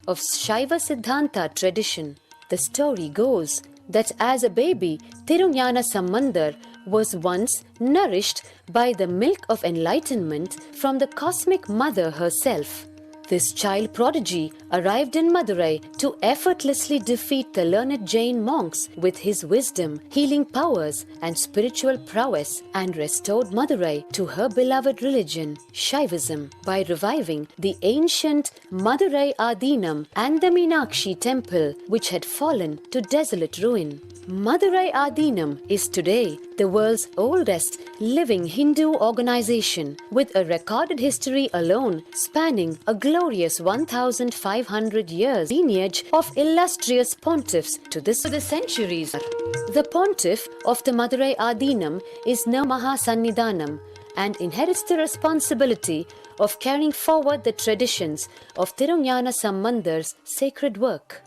Of Shaiva Siddhanta tradition, the story goes that as a baby, Tirunjana Sambandar was once nourished by the milk of enlightenment from the cosmic mother herself. This child prodigy arrived in Madurai to effortlessly defeat the learned Jain monks with his wisdom, healing powers, and spiritual prowess, and restored Madurai to her beloved religion, Shaivism, by reviving the ancient Madurai Adinam and the Meenakshi temple, which had fallen to desolate ruin. Madurai Adinam is today the world's oldest living Hindu organization, with a recorded history alone spanning a glorious 1,500 years lineage of illustrious pontiffs to the centuries. The pontiff of the Madurai Adinam is now Mahasannidhanam and inherits the responsibility of carrying forward the traditions of Tirunjana Sambandar's sacred work.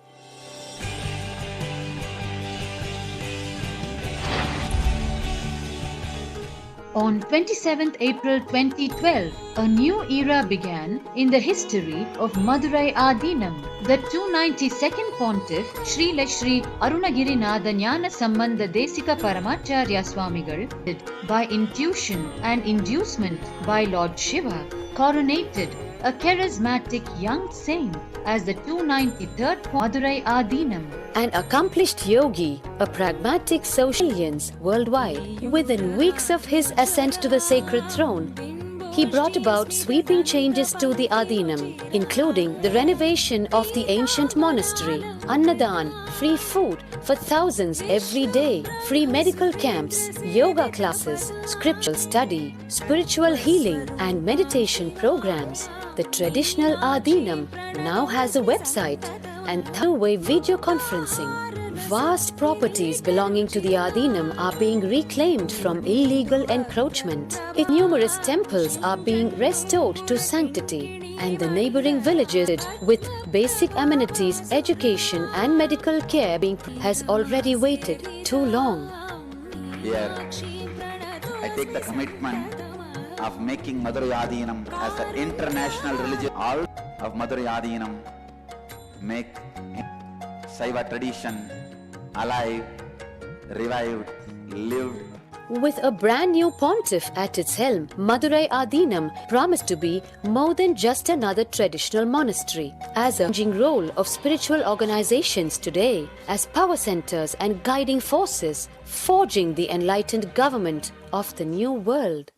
On 27th April 2012, a new era began in the history of Madurai Adinam. The 292nd Pontiff, Sri Lashri Arunagirinath Jnana Sambandha Desika Paramacharya Swamigal, by intuition and inducement by Lord Shiva, coronated a charismatic young saint as the 293rd Madurai Adinam. An accomplished yogi, a pragmatic socialist worldwide. Within weeks of his ascent to the sacred throne, he brought about sweeping changes to the Adinam, including the renovation of the ancient monastery, Annadan, free food for thousands every day, free medical camps, yoga classes, scriptural study, spiritual healing, and meditation programs. The traditional Adinam now has a website and two-way video conferencing. Vast properties belonging to the Adinam are being reclaimed from illegal encroachment. Its numerous temples are being restored to sanctity, and the neighboring villages with basic amenities, education and medical care has already waited too long. Here, I take the commitment of making Madurai Adinam as an international religion. All of Madurai Adinam make Saiva tradition alive, revived, lived, With a brand new pontiff at its helm, Madurai Adinam promised to be more than just another traditional monastery, as a changing role of spiritual organizations today, as power centers and guiding forces, forging the enlightened government of the new world.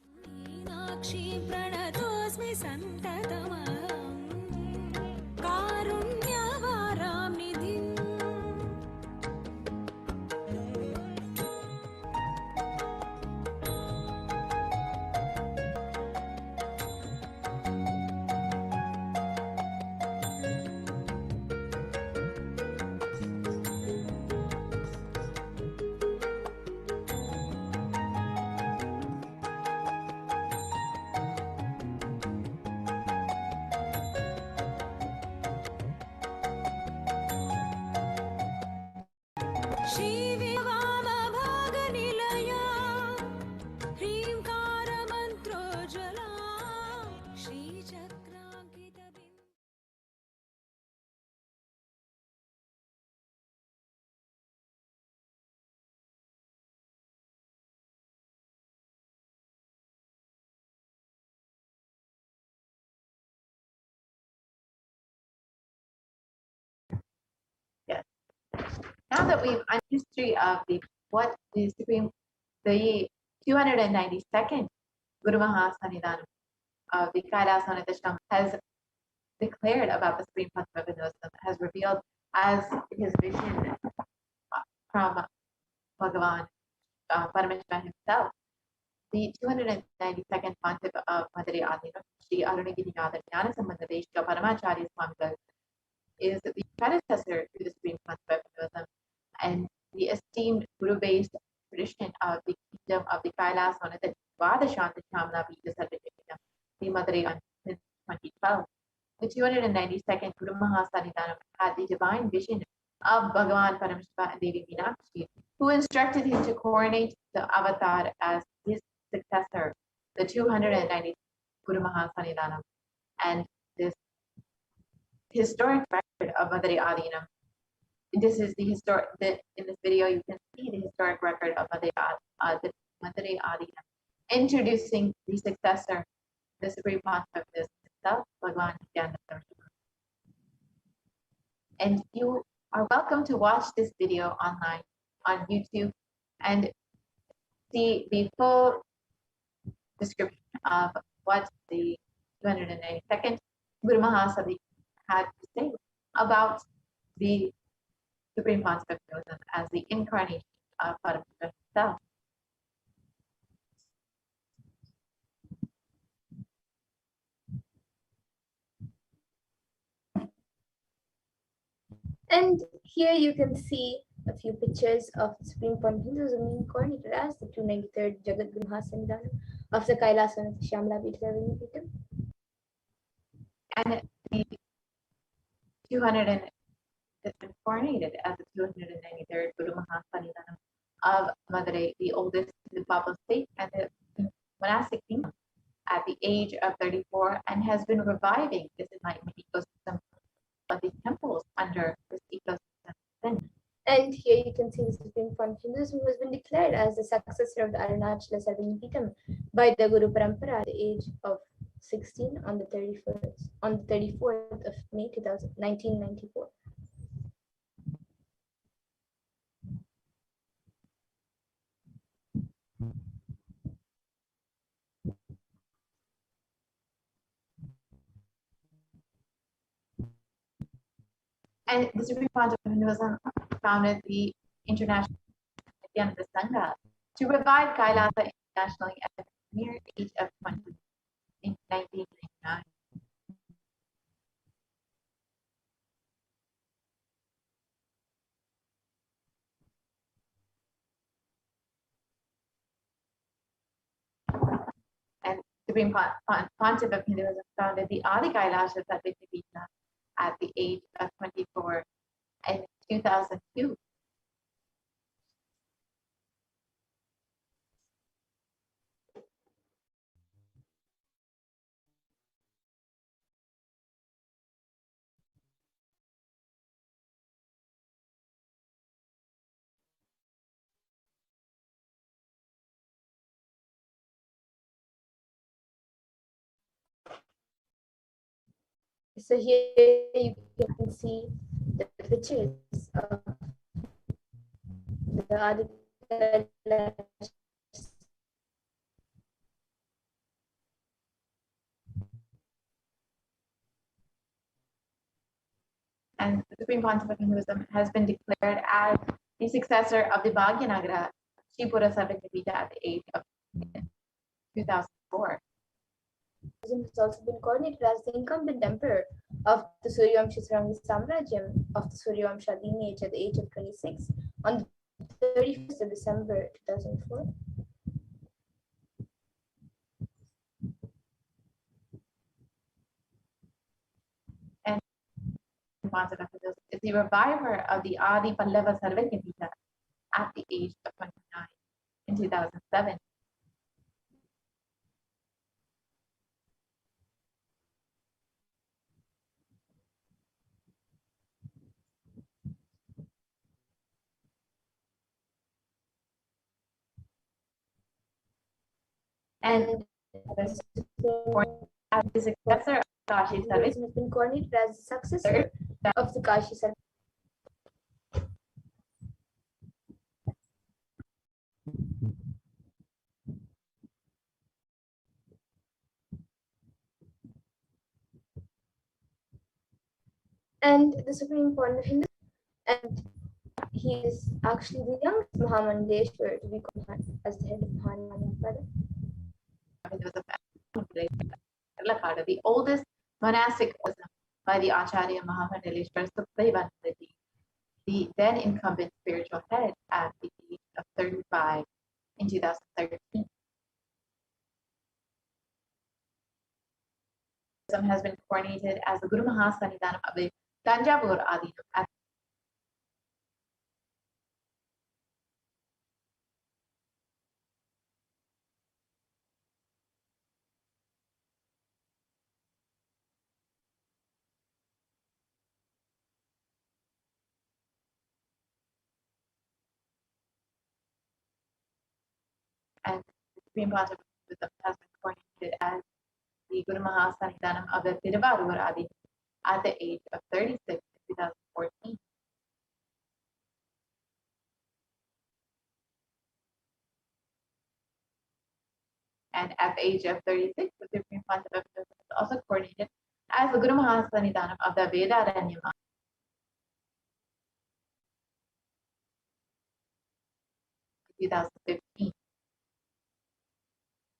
Yes. Now that we've on history of the 292nd Guru Mahasannidhanam of the Kailasa Nithyananda has declared about the Supreme Concept of Hinduism, has revealed as his vision from Bhagavan Paramashivoham himself. The 292nd Pontiff of Madurai Adinam, Sri Arunagiri Nithyananda Paramashivoham, is the predecessor to the Supreme Concept of Hinduism and the esteemed Guru-based tradition of the kingdom of the Kailasa on the Dvadashanta Shamla Bija Sarvajikam, the Madurai since 2012. The 292nd Guru Mahasannidhanam had the divine vision of Bhagavan Paramashiva and Devi Meenakshi, who instructed him to coronate the avatar as his successor, the 290th Guru Mahasannidhanam. And this historic record of Madurai Adinam. This is the historic. In this video, you can see the historic record of Madurai Adinam, introducing the successor, the Supreme Pontiff himself, Bhagavan Nithyananda Paramashivam. And you are welcome to watch this video online on YouTube and see the full description of what the 292nd Guru Mahasabhi had to say about the Supreme Pontiff of Hinduism as the incarnation of Paramashiva himself. And here you can see a few pictures of the Supreme Pontiff Hinduism incarnated as the 293rd Jagat Guru Mahasannidhanam of the Kailasa Shamla Peetham. And the 200 has been coronated as the 293rd Guru Mahasannidhanam of Madurai, the oldest in the Papal state and the monastic kingdom, at the age of 34, and has been reviving this enlightenment ecosystem of the temples under this ecosystem. And here you can see the Supreme Pontiff Hinduism has been declared as the successor of the Arunachala Sarvajikam by the Guru Parampara at the age of 16 on the 34th of May 1994. And the Supreme Pontiff of Hinduism founded the International Nithyananda Sangha to revive Kailasa internationally at the mere age of 20 in 1999. And Supreme Pontiff of Hinduism founded the Adi Kailasa Sarvajikam at the age of 24 in 2002. So here you can see the pictures of the Aditya. And the Supreme Concept of Hinduism has been declared as the successor of the Bhagyanagra Shivpura Sarvajapita at the age of 2004. Has also been coordinated as the incumbent emperor of the Suryavamsha Sarangi Samrajyam of the Suryavamsha lineage at the age of 26 on the 31st of December 2004. And Concept of Hinduism is the reviver of the Adi Pallava Sarvajapita at the age of 29 in 2007. And as the successor of Kashi Sarvajapita has been coordinated as the successor of the Kashi Sarvajapita. And the Supreme Point of Hindu, and he is actually the youngest Mahamandeshwar to be called as the head of Mahamandeshwar. The oldest monastic order by the Acharya Mahamandaleshwar Sukhdevananda, the then incumbent spiritual head at the age of 35 in 2013. Has been coronated as the Guru Mahasannidhanam of the Tanjavur Adinam at and the Supreme Concept of Buddhism has been coronated as the Guru Mahasannidhanam of the Tiruvarur Adinam at the age of 36 in 2014. And at the age of 36, the Supreme Concept of Buddhism is also coordinated as the Guru Mahasannidhanam of the Vedaranyam 2015.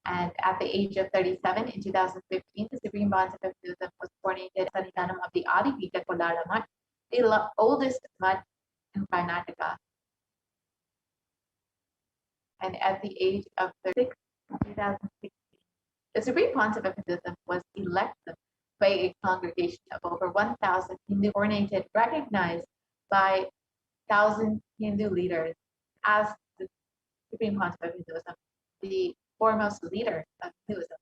And at the age of 37 in 2015, the Supreme Concept of Buddhism was coordinated as Sannidhanam of the Adipita Kolala Mutt, the oldest mutt in Karnataka. And at the age of 36 in 2016, the Supreme Concept of Buddhism was elected by a congregation of over 1,000 Hindu coronated, recognized by 1,000 Hindu leaders as the Supreme Concept of Hinduism, the foremost leader of Hinduism.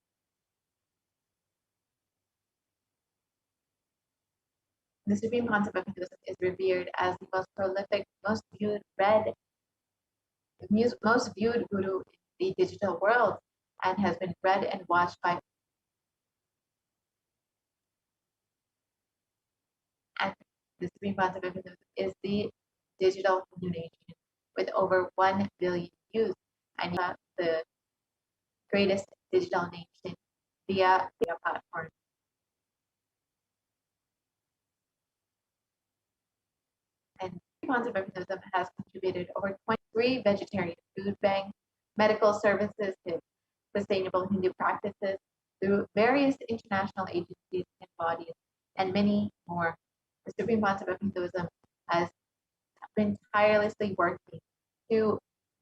The Supreme Concept of Hinduism is revered as the most prolific, most viewed guru in the digital world, and has been read and watched by. And the Supreme Concept of Hinduism is the digital Hindu nation with over 1 billion views, and the greatest digital nation via platform. And the Concept of Hinduism has contributed over 23 vegetarian food banks, medical services to sustainable Hindu practices through various international agencies and bodies, and many more. The Supreme Concept of Hinduism has been tirelessly working to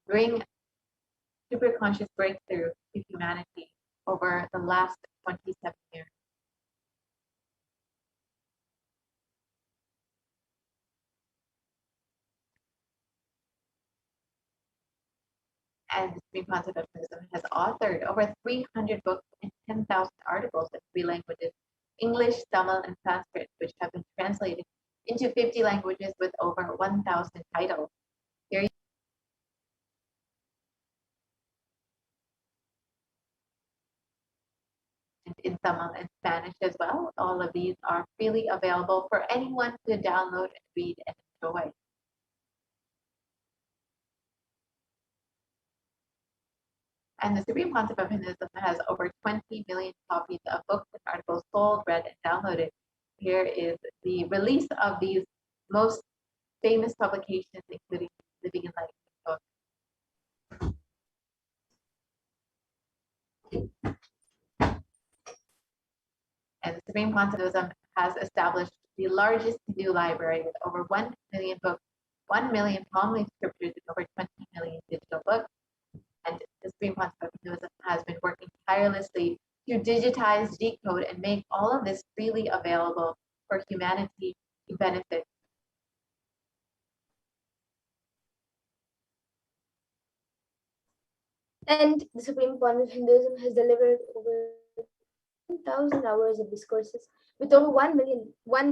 bring super conscious breakthrough to humanity over the last 27 years. And the Supreme Concept of Buddhism has authored over 300 books and 10,000 articles in 3 languages, English, Tamil, and Sanskrit, which have been translated into 50 languages with over 1,000 titles. Here in Tamil and Spanish as well. All of these are freely available for anyone to download and read and enjoy. And the Supreme Concept of Hinduism has over 20 million copies of books and articles sold, read, and downloaded. Here is the release of these most famous publications, including the Living Enlightenment book. And the Supreme Concept of Hinduism has established the largest Hindu library with over 1 million books, 1 million palm leaf scriptures, and over 20 million digital books. And the Supreme Concept of Hinduism has been working tirelessly to digitize, decode, and make all of this freely available for humanity to benefit. And the Supreme Concept of Hinduism has delivered over 1,000 hours of discourses with over 1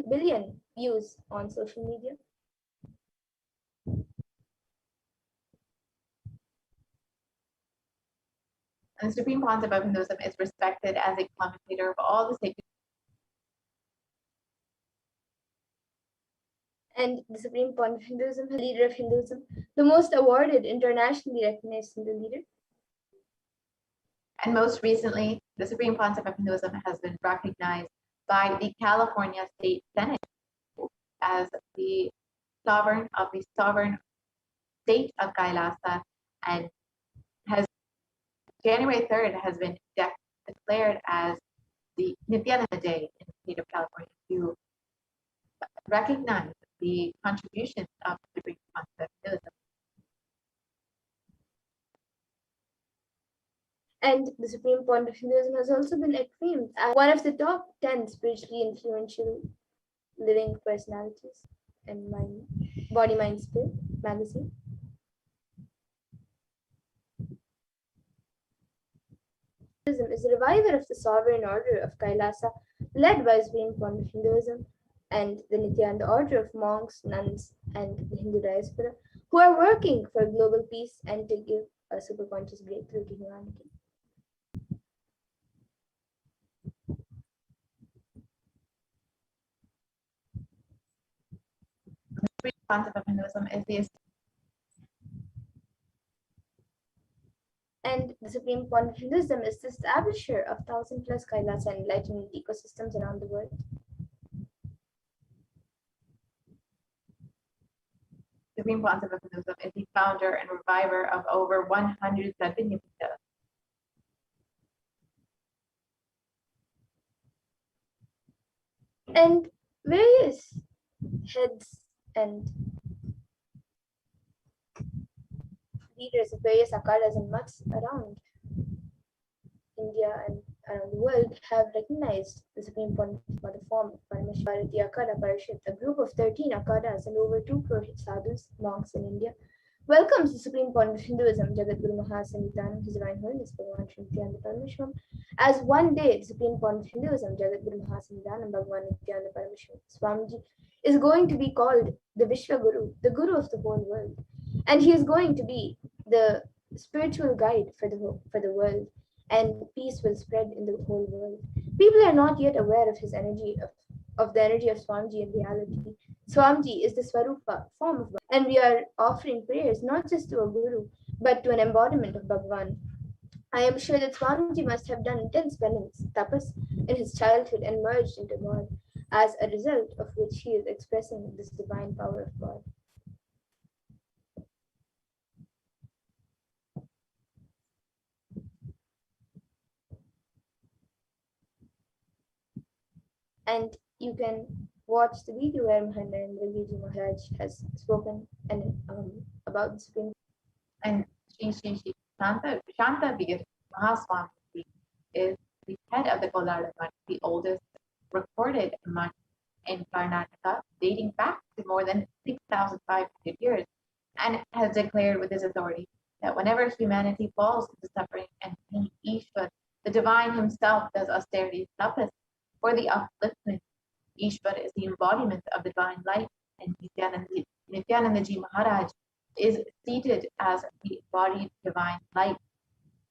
billion views on social media. And the Supreme Concept of Hinduism is respected as a commentator of all the sacred. And the Supreme Concept of Hinduism, the leader of Hinduism, the most awarded, internationally recognized Hindu leader. And most recently, the Supreme Concept of Hinduism has been recognized by the California State Senate as the sovereign of the sovereign state of Kailasa, and has January 3rd has been declared as the Nithyananda Day in the state of California to recognize the contributions of the Supreme Concept of Hinduism. And the Supreme Concept of Hinduism has also been acclaimed as one of the top 10 spiritually influential living personalities in Body, Mind, Spirit magazine. Hinduism is the reviver of the sovereign order of Kailasa, led by Supreme Concept of Hinduism and the Nithyananda order of monks, nuns, and the Hindu diaspora, who are working for global peace and to give a superconscious breakthrough to humanity. The Supreme Concept of Hinduism is the And the Supreme Concept of Hinduism is the establisher of 1,000+ Kailasa and enlightenment ecosystems around the world. The Supreme Concept of Hinduism is the founder and reviver of over 100 Sadhyapitas. And various heads and leaders of various akhadas and mats around India and around the world have recognized the Supreme Concept for the form of Paramashivoham, the Akhada Parishad, a group of 13 akhadas and over 2 crore sadhus, monks in India, welcomes the Supreme Concept of Hinduism, Jagadguru Mahasanitanam, His Divine Holiness Bhagavan Shri Nithyananda Paramashivam, as one day the Supreme Concept of Hinduism, Jagadguru Mahasanitanam Bhagavan Nithyananda Paramashivam Swamiji, is going to be called the Vishwa Guru, the Guru of the whole world. And he is going to be the spiritual guide for the world, and peace will spread in the whole world. People are not yet aware of his energy, of the energy of Swamiji in reality. Swamiji is the Swarupa form of God, and we are offering prayers not just to a Guru, but to an embodiment of Bhagavan. I am sure that Swamiji must have done intense penance, tapas, in his childhood and merged into God, as a result of which he is expressing this divine power of God. And you can watch the video where Mahanarendra Maharaj has spoken about the Supreme. And Shri Shanta Veer Mahaswami is the head of the Kolara Mutt, the oldest recorded mutt in Karnataka, dating back to more than 6,500 years, and has declared with his authority that whenever humanity falls into suffering and pain, Ishwar, the divine himself, does austerities tapas for the upliftment. Ishwar is the embodiment of divine light, and Nithyanandaji Maharaj is seated as the embodied divine light,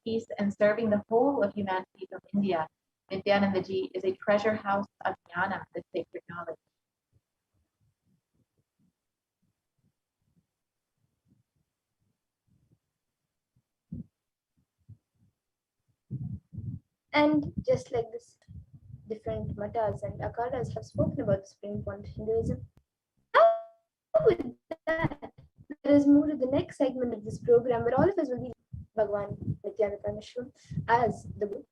peace, and serving the whole of humanity from India Nithyanandaji is a treasure house of jnana, the sacred knowledge. And just like this, different matas and akaras have spoken about the Supreme Point of Hinduism. Now, with that, let us move to the next segment of this program where all of us will be Bhagwan Nithyananda Paramashivam as the Guru.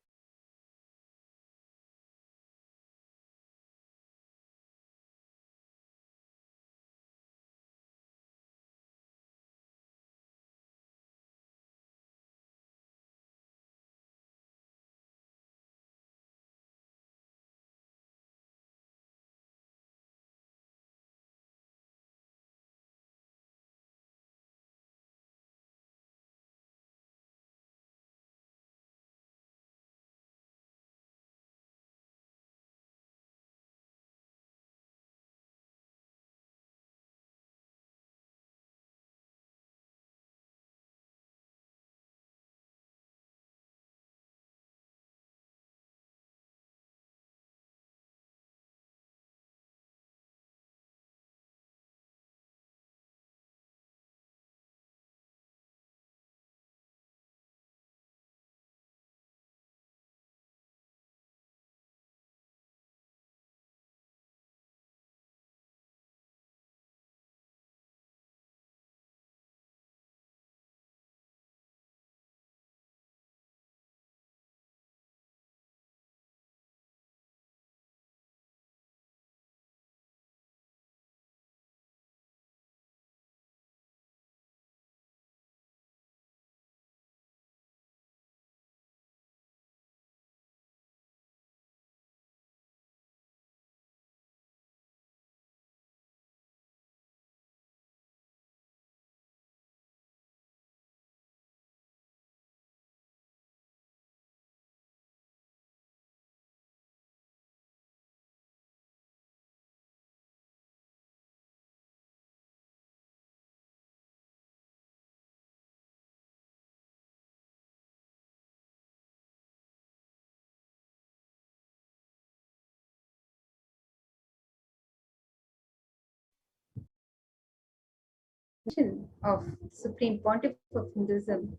Of Supreme Pontiff of Hinduism,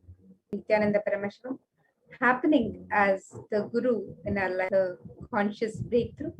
Nithyananda Paramashivam, happening as the Guru in our life, the conscious breakthrough.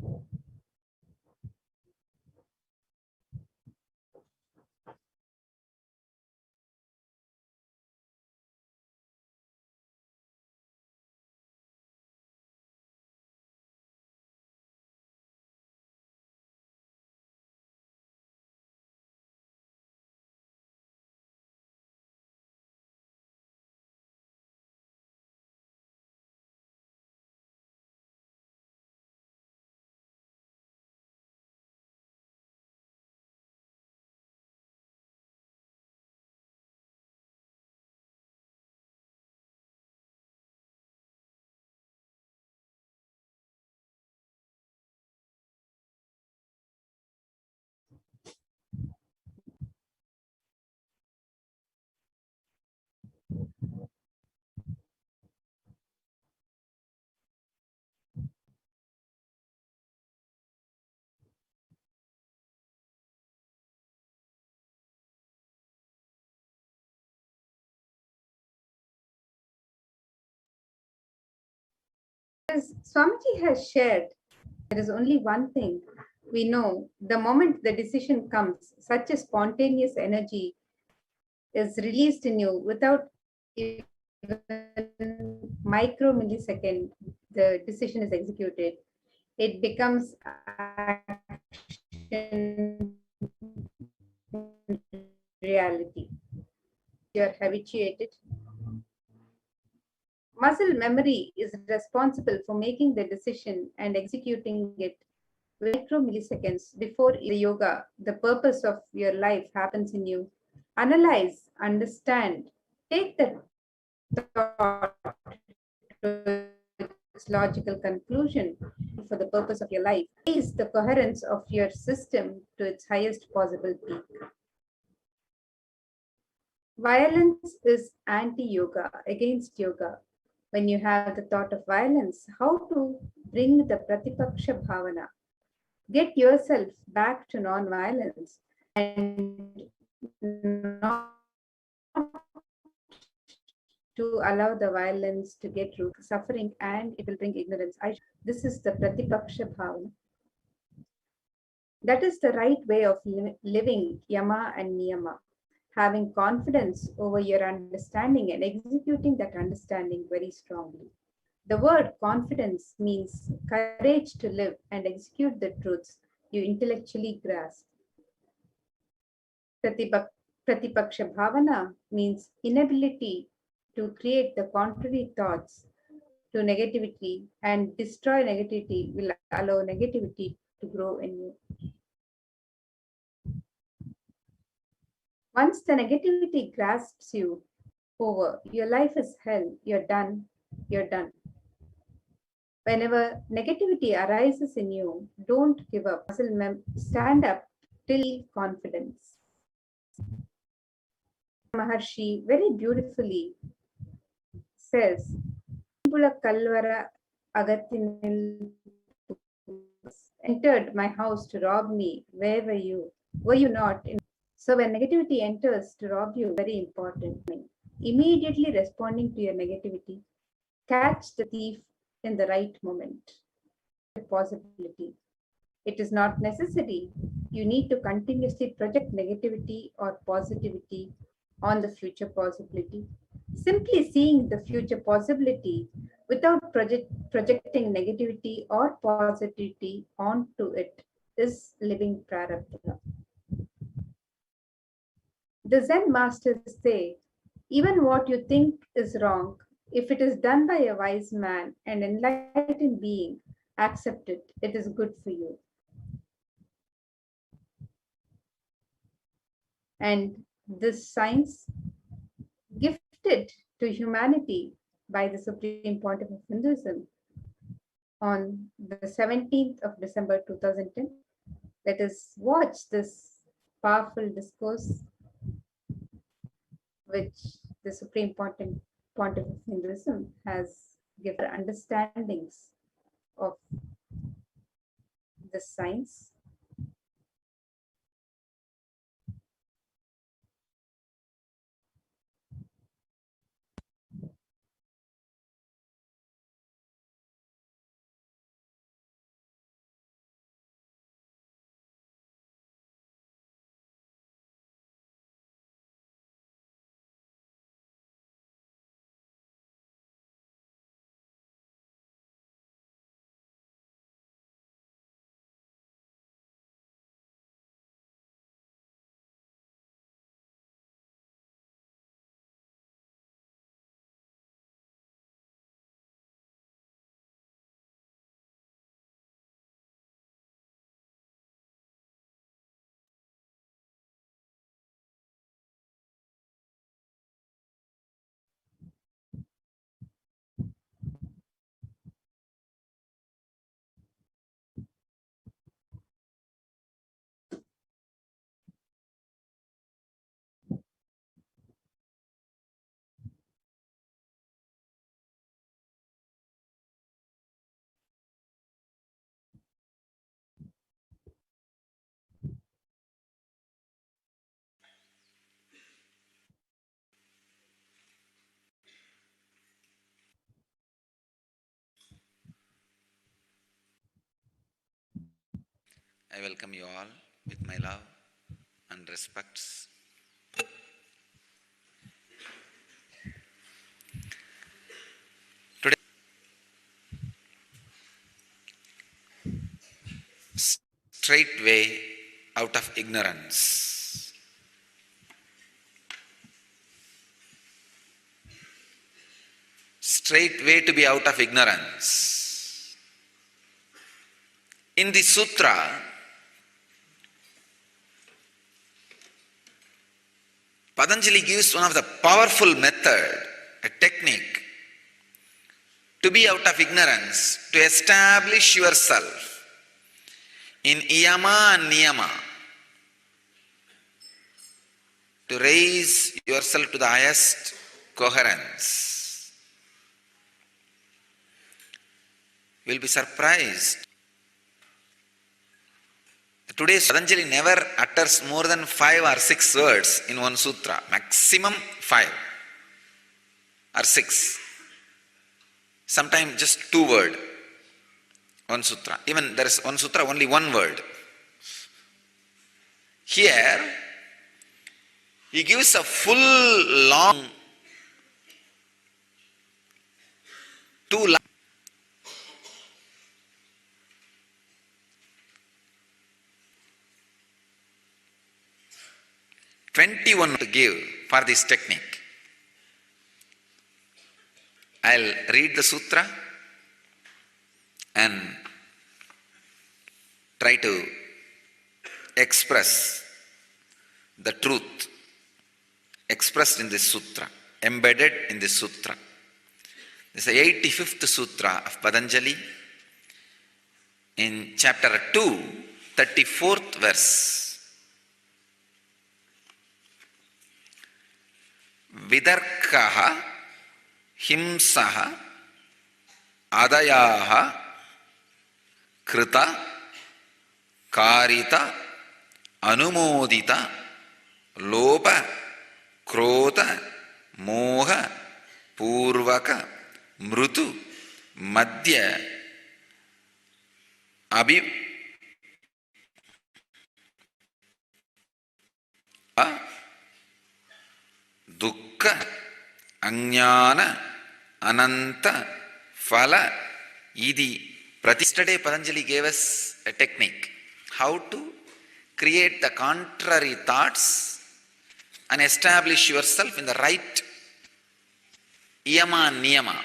As Swamiji has shared, there is only one thing we know: the moment the decision comes, such a spontaneous energy is released in you without even micro millisecond. The decision is executed. It becomes action reality. You are habituated. Muscle memory is responsible for making the decision and executing it micro milliseconds before the yoga. The purpose of your life happens in you. Analyze, understand, take the thought to its logical conclusion for the purpose of your life. Raise the coherence of your system to its highest possible peak. Violence is anti-yoga, against yoga. When you have the thought of violence, how to bring the Pratipaksha Bhavana. Get yourself back to non-violence and not to allow the violence to get root, suffering, and it will bring ignorance. This is the Pratipaksha Bhavana. That is the right way of living Yama and Niyama, having confidence over your understanding and executing that understanding very strongly. The word confidence means courage to live and execute the truths you intellectually grasp. Pratipaksha Bhavana means inability to create the contrary thoughts to negativity and destroy negativity will allow negativity to grow in you. Once the negativity grasps you over, your life is hell, you're done, you're done. Whenever negativity arises in you, don't give up. Stand up till confidence. Maharshi very beautifully says, Kalvara Agathinil entered my house to rob me. Where were you? Were you not? So when negativity enters to rob you, very important. Immediately responding to your negativity, catch the thief in the right moment. Possibility. It is not necessary. You need to continuously project negativity or positivity on the future possibility. Simply seeing the future possibility without projecting negativity or positivity onto it is living prarabdha. The Zen masters say, even what you think is wrong, if it is done by a wise man and enlightened being, accept it. It is good for you. And this science, gifted to humanity by the Supreme Pontiff of Hinduism on the 17th of December 2010. Let us watch this powerful discourse which the Supreme Pontiff of Hinduism has given understandings of the science. I welcome you all with my love and respects. Today, straight way out of ignorance. Straight way to be out of ignorance. In the sutra, Patanjali gives one of the powerful method, a technique to be out of ignorance, to establish yourself in yama and niyama, to raise yourself to the highest coherence. You will be surprised. Today's Patanjali never utters more than 5 or 6 words in one sutra. Maximum 5 or 6. Sometimes just 2 words. One sutra. Even there is one sutra, only 1 word. Here, he gives a full, long, 2 lines. 21 to give for this technique. I'll read the sutra and try to express the truth expressed in this sutra, embedded in this sutra. This is the 85th sutra of Patanjali in chapter 2, 34th verse. Vidarkaha himsaha adayaha krita karita anumodita lopa krodha moha purvaka mrutu madhya abhi dukkha ajnana ananta phala idi. Yesterday Patanjali gave us a technique how to create the contrary thoughts and establish yourself in the right yama niyama,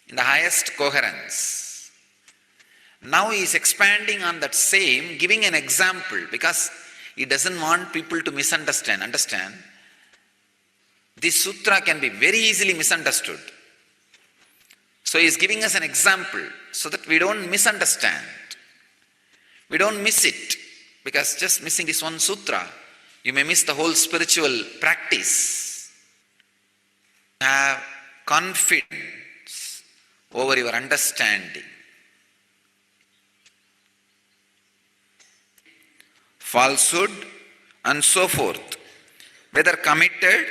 in the highest coherence. Now he is expanding on that same, giving an example, because he doesn't want people to misunderstand. Understand? This sutra can be very easily misunderstood. So he is giving us an example so that we don't misunderstand. We don't miss it, because just missing this one sutra, you may miss the whole spiritual practice. Have confidence over your understanding. Falsehood and so forth, whether committed,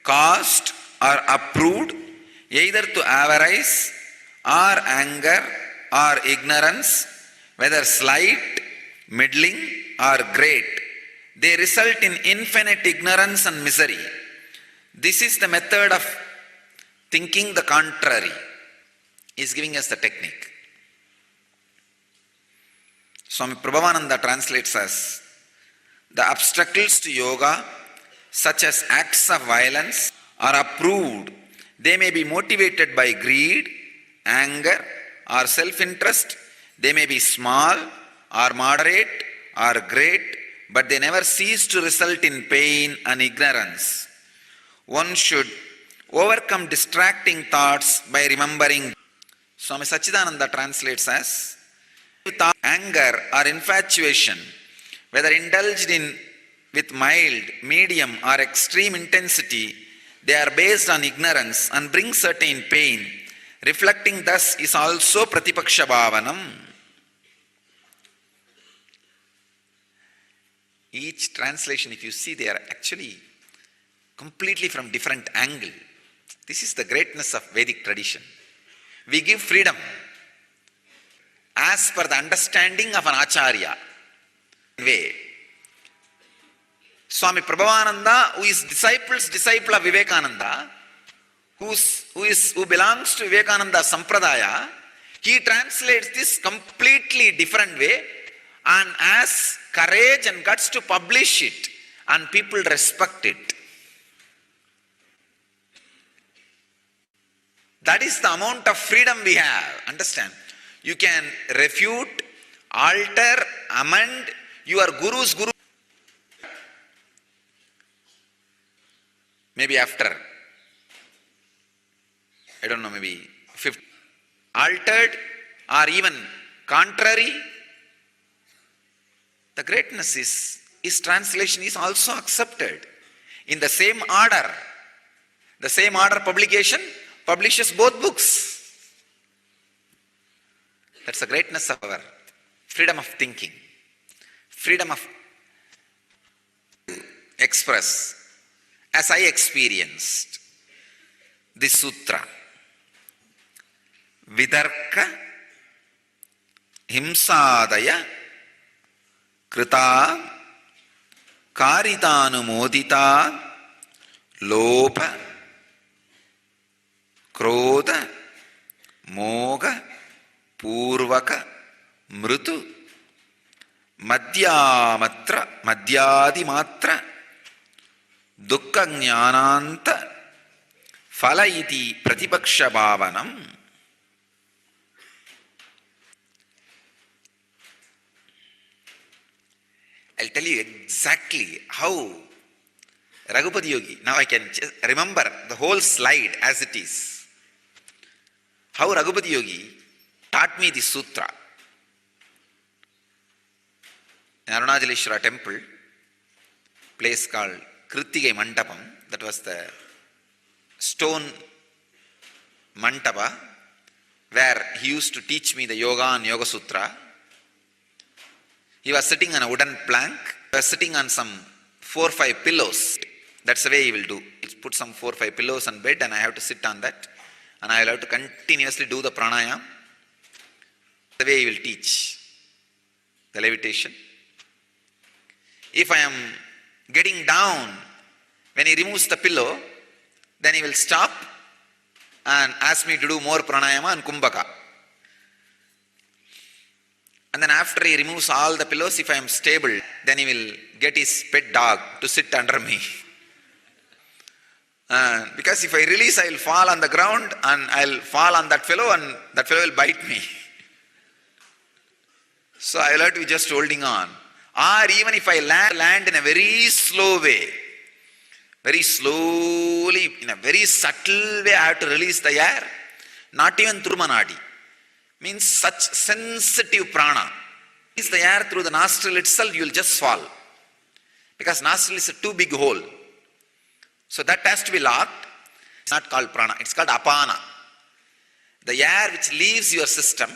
caused or approved, either to avarice or anger or ignorance, whether slight, middling or great, they result in infinite ignorance and misery. This is the method of thinking the contrary. He is giving us the technique. Swami Prabhavananda translates as, the obstacles to yoga, such as acts of violence, are approved. They may be motivated by greed, anger or self-interest. They may be small or moderate or great, but they never cease to result in pain and ignorance. One should overcome distracting thoughts by remembering. Swami Sachidananda translates as, anger or infatuation, whether indulged in with mild, medium or extreme intensity, they are based on ignorance and bring certain pain. Reflecting thus is also Pratipaksha Bhavanam. Each translation, if you see, they are actually completely from different angle. This is the greatness of Vedic tradition. We give freedom as per the understanding of an acharya way. Swami Prabhavananda, who is disciple of Vivekananda, who belongs to Vivekananda Sampradaya, he translates this completely different way and has courage and guts to publish it, and people respect it. That is the amount of freedom we have. Understand? You can refute, alter, amend your guru's guru. Maybe after, I don't know, maybe 50, altered or even contrary. The greatness is, his translation is also accepted in the same order. The same order publication publishes both books. That's the greatness of our freedom of thinking, freedom of express as I experienced this sutra. Vidarka himsadaya krita karitanumodita lopa krodha moga purvaka mrutu madhyadimatra dukkha jnananta phala iti pratipaksha bhavanam. I'll tell you exactly how Raghupati Yogi, now I can remember the whole slide as it is. How Raghupati Yogi taught me this sutra. In Arunachaléshwara temple, place called Krittigai Mandapam, that was the stone mandapa where he used to teach me the yoga and yoga sutra. He was sitting on a wooden plank. He was sitting on some 4 or 5 pillows. That's the way he will do. He'll put some 4 or 5 pillows on bed and I have to sit on that. And I will have to continuously do the pranayam. The way he will teach the levitation. If I am getting down, when he removes the pillow, then he will stop and ask me to do more pranayama and kumbhaka. And then after he removes all the pillows, if I am stable, then he will get his pet dog to sit under me. Because if I release, I will fall on the ground and I will fall on that fellow and that fellow will bite me. So I will have to be just holding on. Or even if I land in a very slow way, very slowly, in a very subtle way, I have to release the air. Not even through manadi. Means such sensitive prana. Release the air through the nostril itself, you will just fall. Because nostril is a too big hole. So that has to be locked. It's not called prana, it's called apana. The air which leaves your system